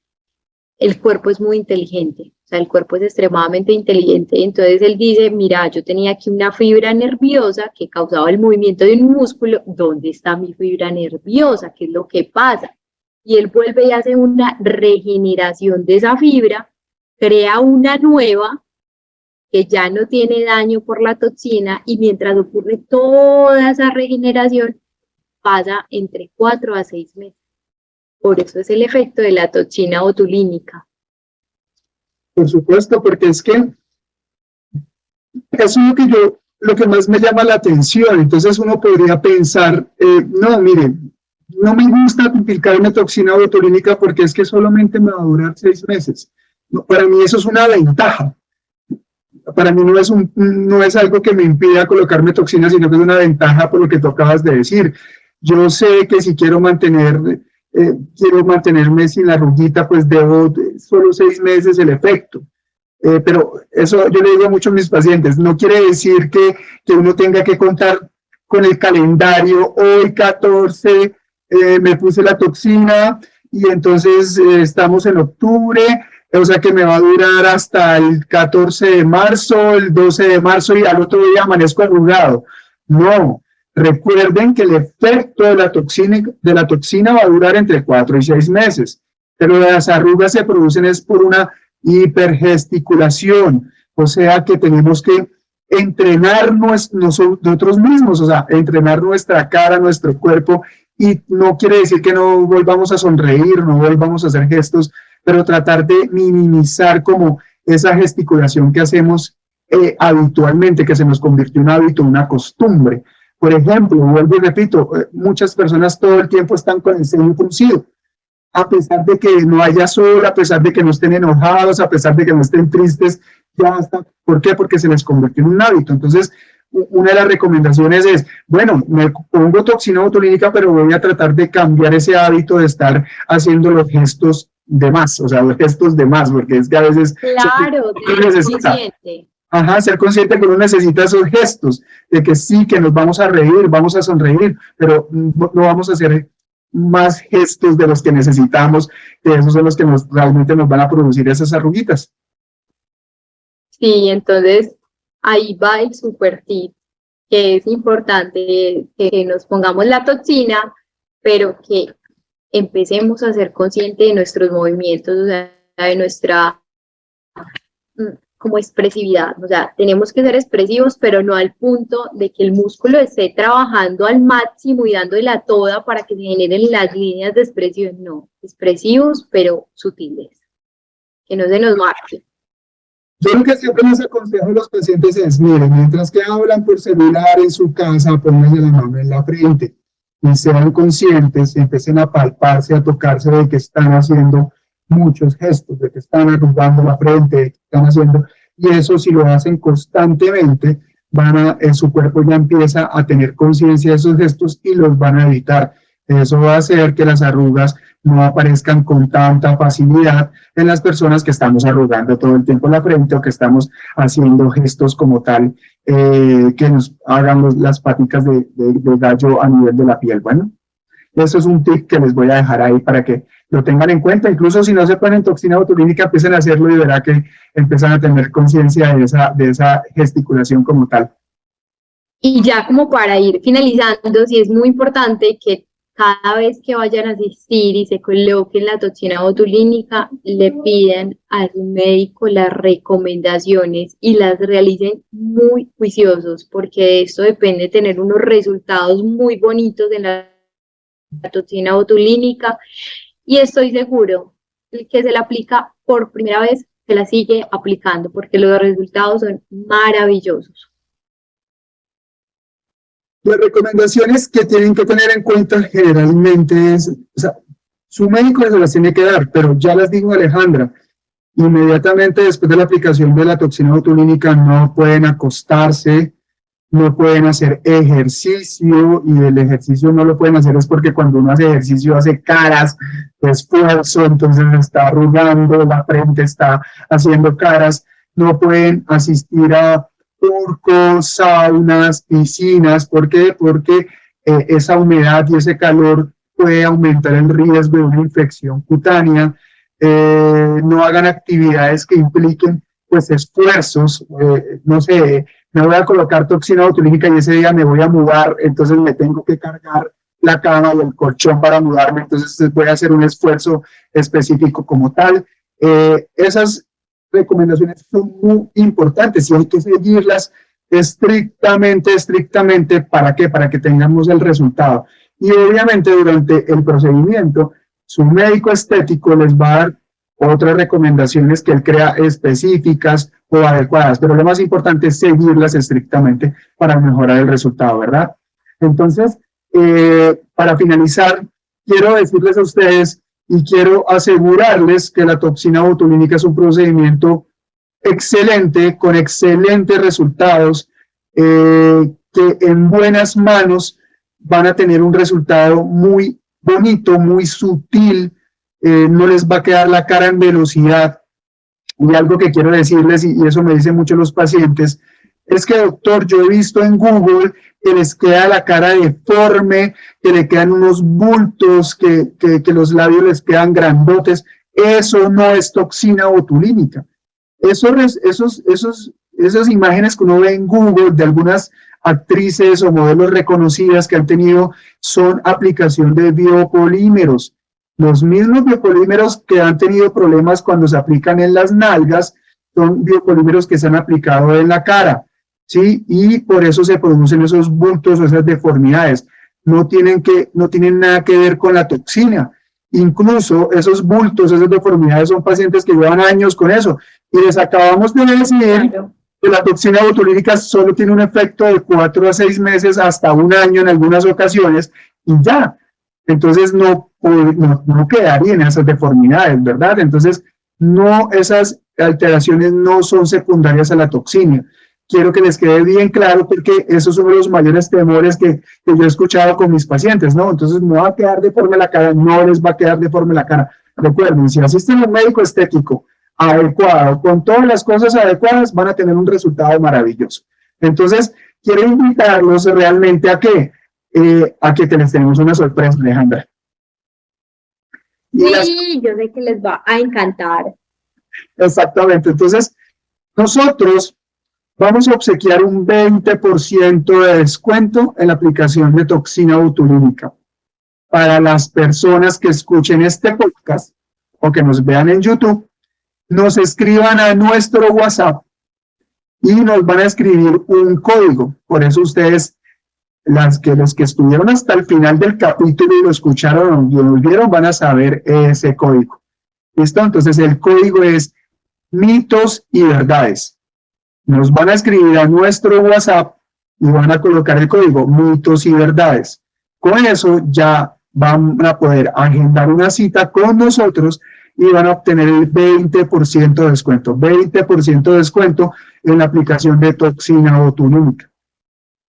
el cuerpo es muy inteligente, o sea, el cuerpo es extremadamente inteligente. Entonces él dice, mira, yo tenía aquí una fibra nerviosa que causaba el movimiento de un músculo, ¿dónde está mi fibra nerviosa? ¿Qué es lo que pasa? Y él vuelve y hace una regeneración de esa fibra, crea una nueva que ya no tiene daño por la toxina, y mientras ocurre toda esa regeneración, pasa entre 4 a 6 meses. Por eso es el efecto de la toxina botulínica. Por supuesto, porque es que eso es lo que más me llama la atención. Entonces uno podría pensar, no, mire, no me gusta aplicar una toxina botulínica porque es que solamente me va a durar 6 meses. No, para mí eso es una ventaja. Para mí no es algo que me impida colocarme toxina, sino que es una ventaja por lo que tú acabas de decir. Yo sé que si quiero mantenerme sin la arruguita, pues debo solo 6 meses el efecto. Pero eso yo le digo a muchos de mis pacientes, no quiere decir que uno tenga que contar con el calendario, hoy 14 me puse la toxina y entonces estamos en octubre, o sea que me va a durar hasta el 14 de marzo, el 12 de marzo y al otro día amanezco arrugado. No, recuerden que el efecto de la toxina va a durar entre 4 y 6 meses, pero las arrugas se producen es por una hipergesticulación, o sea que tenemos que entrenar nosotros mismos, o sea, entrenar nuestra cara, nuestro cuerpo, y no quiere decir que no volvamos a sonreír, no volvamos a hacer gestos, pero tratar de minimizar como esa gesticulación que hacemos habitualmente, que se nos convirtió en un hábito, una costumbre. Por ejemplo, vuelvo y repito, muchas personas todo el tiempo están con el ceño fruncido, a pesar de que no haya sol, a pesar de que no estén enojados, a pesar de que no estén tristes, ya está. ¿Por qué? Porque se les convirtió en un hábito. Entonces, una de las recomendaciones es, bueno, me pongo toxina botulínica, pero voy a tratar de cambiar ese hábito de estar haciendo los gestos de más, o sea, los gestos de más, porque es que a veces... Claro, ser consciente. Ajá, ser consciente que uno necesita esos gestos, de que sí, que nos vamos a reír, vamos a sonreír, pero no vamos a hacer más gestos de los que necesitamos, que esos son los que realmente nos van a producir esas arruguitas. Sí, entonces ahí va el super tip, que es importante que nos pongamos la toxina, pero que empecemos a ser conscientes de nuestros movimientos, o sea, de nuestra como expresividad. O sea, tenemos que ser expresivos, pero no al punto de que el músculo esté trabajando al máximo y dándole toda para que se generen las líneas de expresión. No, expresivos, pero sutiles, que no se nos marque. Yo lo que siempre les aconsejo a los pacientes es, miren, mientras que hablan por celular en su casa, pónganse la mano en la frente y sean conscientes, empiecen a palparse, a tocarse de que están haciendo muchos gestos, de que están arrugando la frente, de que están haciendo, y eso si lo hacen constantemente, su cuerpo ya empieza a tener conciencia de esos gestos y los van a evitar. Eso va a hacer que las arrugas no aparezcan con tanta facilidad en las personas que estamos arrugando todo el tiempo la frente o que estamos haciendo gestos como tal que nos hagan las paticas de gallo a nivel de la piel. Bueno, eso es un tip que les voy a dejar ahí para que lo tengan en cuenta. Incluso si no se ponen toxina botulínica, empiecen a hacerlo y verá que empiezan a tener conciencia de esa gesticulación como tal. Y ya como para ir finalizando, sí es muy importante que cada vez que vayan a asistir y se coloquen la toxina botulínica, le pidan a su médico las recomendaciones y las realicen muy juiciosos, porque de esto depende tener unos resultados muy bonitos en la toxina botulínica. Y estoy seguro que se la aplica por primera vez, se la sigue aplicando, porque los resultados son maravillosos. Las recomendaciones que tienen que tener en cuenta generalmente es, o sea, su médico se las tiene que dar, pero ya las dijo Alejandra, inmediatamente después de la aplicación de la toxina botulínica no pueden acostarse, no pueden hacer ejercicio, y el ejercicio no lo pueden hacer es porque cuando uno hace ejercicio hace caras de esfuerzo, entonces está arrugando, la frente está haciendo caras, no pueden asistir a turcos, saunas, piscinas. ¿Por qué? Porque esa humedad y ese calor puede aumentar el riesgo de una infección cutánea. No hagan actividades que impliquen pues esfuerzos, no sé, me voy a colocar toxina botulínica y ese día me voy a mudar, entonces me tengo que cargar la cama y el colchón para mudarme, entonces voy a hacer un esfuerzo específico como tal. Esas recomendaciones son muy importantes y hay que seguirlas estrictamente. ¿Para qué? Para que tengamos el resultado. Y obviamente durante el procedimiento, su médico estético les va a dar otras recomendaciones que él crea específicas o adecuadas, pero lo más importante es seguirlas estrictamente para mejorar el resultado, ¿verdad? Entonces, para finalizar, quiero decirles a ustedes y quiero asegurarles que la toxina botulínica es un procedimiento excelente, con excelentes resultados, que en buenas manos van a tener un resultado muy bonito, muy sutil, no les va a quedar la cara en velocidad. Y algo que quiero decirles, y eso me dicen mucho los pacientes, es que doctor, yo he visto en Google que les queda la cara deforme, que le quedan unos bultos, que los labios les quedan grandotes. Eso no es toxina botulínica. Esas imágenes que uno ve en Google de algunas actrices o modelos reconocidas que han tenido son aplicación de biopolímeros. Los mismos biopolímeros que han tenido problemas cuando se aplican en las nalgas son biopolímeros que se han aplicado en la cara, ¿sí? Y por eso se producen esos bultos o esas deformidades. No tienen nada que ver con la toxina. Incluso esos bultos, esas deformidades son pacientes que llevan años con eso. Y les acabamos de decir que la toxina botulínica solo tiene un efecto de 4 a 6 meses hasta un año en algunas ocasiones y ya. Entonces no quedarían esas deformidades, ¿verdad? Entonces esas alteraciones no son secundarias a la toxina. Quiero que les quede bien claro porque esos son uno de los mayores temores que yo he escuchado con mis pacientes, ¿no? Entonces no va a quedar deforme la cara, no les va a quedar deforme la cara. Recuerden, si asisten a un médico estético adecuado, con todas las cosas adecuadas, van a tener un resultado maravilloso. Entonces, quiero invitarlos realmente a que les tenemos una sorpresa, Alejandra. Sí, yo sé que les va a encantar. Exactamente. Entonces, nosotros vamos a obsequiar un 20% de descuento en la aplicación de toxina botulínica para las personas que escuchen este podcast o que nos vean en YouTube, nos escriban a nuestro WhatsApp y nos van a escribir un código. Por eso ustedes, los que estuvieron hasta el final del capítulo y lo escucharon y lo vieron, van a saber ese código. ¿Listo? Entonces el código es mitos y verdades. Nos van a escribir a nuestro WhatsApp y van a colocar el código mitos y verdades. Con eso ya van a poder agendar una cita con nosotros y van a obtener el 20% de descuento. 20% de descuento en la aplicación de toxina botulínica.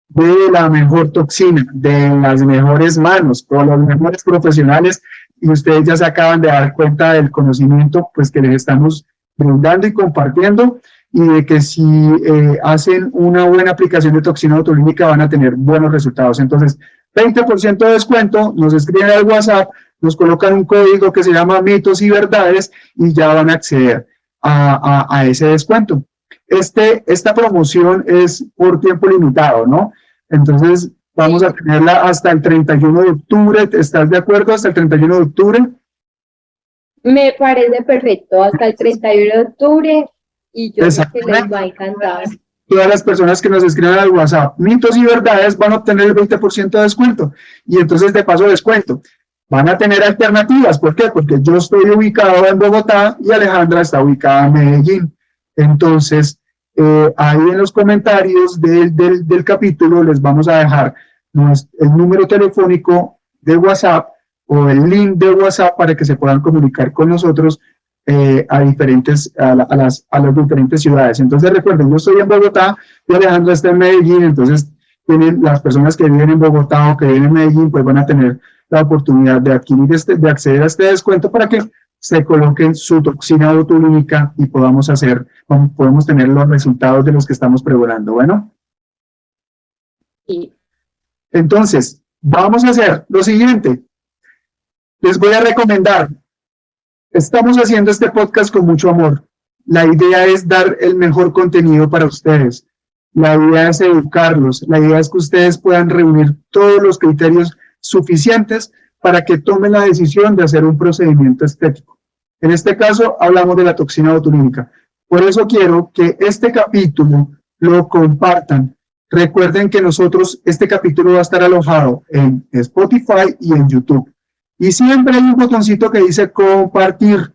De la mejor toxina, de las mejores manos, con los mejores profesionales, y ustedes ya se acaban de dar cuenta del conocimiento pues que les estamos brindando y compartiendo, y de que si hacen una buena aplicación de toxina botulínica van a tener buenos resultados. Entonces, 20% de descuento, nos escriben al WhatsApp, nos colocan un código que se llama mitos y verdades y ya van a acceder a ese descuento. Esta promoción es por tiempo limitado, ¿no? Entonces, Vamos a tenerla hasta el 31 de octubre. ¿Estás de acuerdo? Hasta el 31 de octubre. Me parece perfecto, hasta el 31 de octubre y yo creo que les va a encantar. Todas las personas que nos escriban al WhatsApp, mitos y verdades, van a obtener el 20% de descuento. Y entonces, de paso, descuento. Van a tener alternativas. ¿Por qué? Porque yo estoy ubicado en Bogotá y Alejandra está ubicada en Medellín. Entonces, ahí en los comentarios del capítulo les vamos a dejar el número telefónico de WhatsApp o el link de WhatsApp para que se puedan comunicar con nosotros a las diferentes ciudades. Entonces recuerden, yo estoy en Bogotá y Alejandra está en Medellín, entonces las personas que viven en Bogotá o que viven en Medellín pues van a tener la oportunidad de adquirir de acceder a este descuento para que se coloquen su toxina botulínica y podemos tener los resultados de los que estamos pregonando. Bueno. Sí. Entonces, vamos a hacer lo siguiente. Les voy a recomendar. Estamos haciendo este podcast con mucho amor. La idea es dar el mejor contenido para ustedes. La idea es educarlos. La idea es que ustedes puedan reunir todos los criterios suficientes para que tomen la decisión de hacer un procedimiento estético. En este caso, hablamos de la toxina botulínica. Por eso quiero que este capítulo lo compartan. Recuerden que este capítulo va a estar alojado en Spotify y en YouTube. Y siempre hay un botoncito que dice compartir.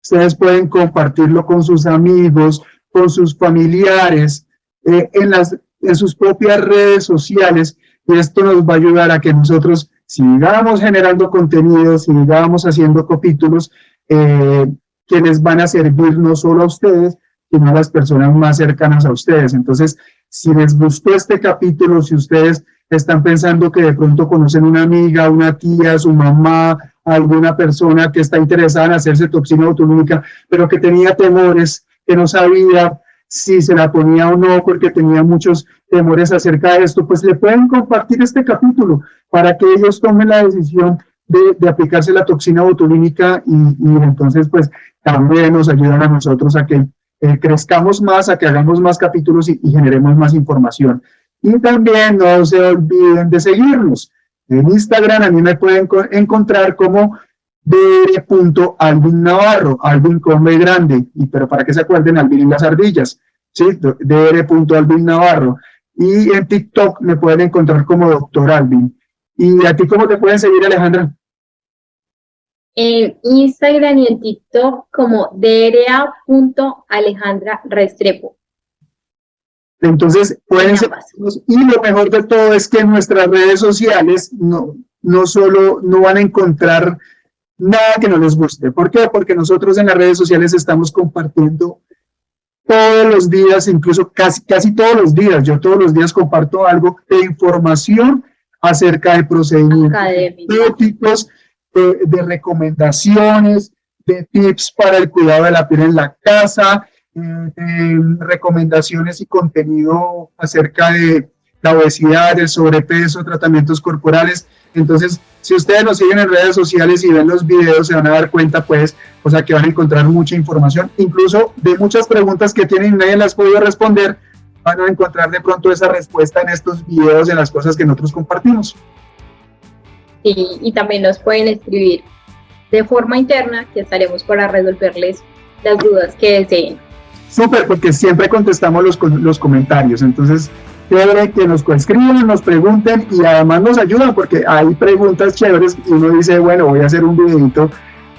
Ustedes pueden compartirlo con sus amigos, con sus familiares, en sus propias redes sociales. Y esto nos va a ayudar a que nosotros sigamos generando contenido, sigamos haciendo capítulos que les van a servir no solo a ustedes, sino a las personas más cercanas a ustedes. Entonces, si les gustó este capítulo, si ustedes están pensando que de pronto conocen una amiga, una tía, su mamá, alguna persona que está interesada en hacerse toxina botulínica, pero que tenía temores, que no sabía si se la ponía o no, porque tenía muchos temores acerca de esto, pues le pueden compartir este capítulo para que ellos tomen la decisión de aplicarse la toxina botulínica y entonces pues también nos ayudan a nosotros a que crezcamos más, a que hagamos más capítulos y generemos más información. Y también no se olviden de seguirnos. En Instagram a mí me pueden encontrar como dr.alvinnavarro, Alvin con B grande, pero para que se acuerden, Alvin en las ardillas, ¿sí? dr.alvinnavarro. Y en TikTok me pueden encontrar como Dr. Alvin. ¿Y a ti cómo te pueden seguir, Alejandra? En Instagram y en TikTok como dra.alejandra Restrepo. Entonces pueden seguirnos, y lo mejor de todo es que en nuestras redes sociales no van a encontrar nada que no les guste. ¿Por qué? Porque nosotros en las redes sociales estamos compartiendo todos los días, incluso casi todos los días. Yo todos los días comparto algo de información acerca de procedimientos estéticos, de recomendaciones, de tips para el cuidado de la piel en la casa, recomendaciones y contenido acerca de la obesidad, el sobrepeso, tratamientos corporales. Entonces, si ustedes nos siguen en redes sociales y ven los videos, se van a dar cuenta, pues, o sea, que van a encontrar mucha información, incluso de muchas preguntas que tienen y nadie las ha podido responder, van a encontrar de pronto esa respuesta en estos videos, en las cosas que nosotros compartimos. Sí, y también nos pueden escribir de forma interna, que estaremos para resolverles las dudas que deseen. Súper, porque siempre contestamos los comentarios, entonces chévere que nos escriban, nos pregunten y además nos ayudan porque hay preguntas chéveres y uno dice, bueno, voy a hacer un videito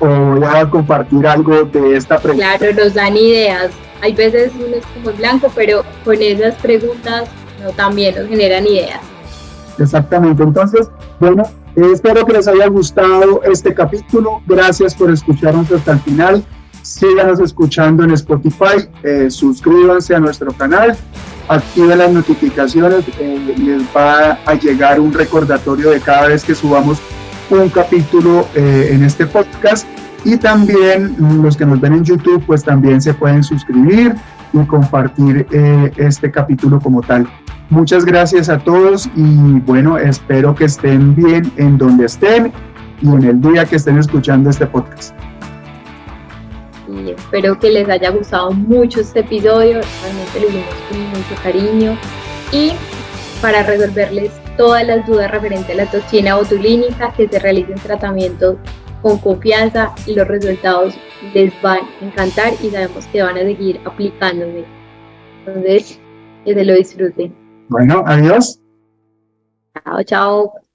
o voy a compartir algo de esta pregunta. Claro, nos dan ideas, hay veces uno es como blanco, pero con esas preguntas también nos generan ideas. Exactamente, entonces, bueno, espero que les haya gustado este capítulo, gracias por escucharnos hasta el final. Síganos escuchando en Spotify, suscríbanse a nuestro canal, activen las notificaciones, les va a llegar un recordatorio de cada vez que subamos un capítulo en este podcast, y también los que nos ven en YouTube pues también se pueden suscribir y compartir este capítulo como tal. Muchas gracias a todos y bueno, espero que estén bien en donde estén y en el día que estén escuchando este podcast. Y espero que les haya gustado mucho este episodio, realmente lo hicimos con mucho cariño y para resolverles todas las dudas referentes a la toxina botulínica, que se realicen tratamientos con confianza y los resultados les van a encantar y sabemos que van a seguir aplicándose. Entonces, que se lo disfruten. Bueno, adiós. Chao, chao.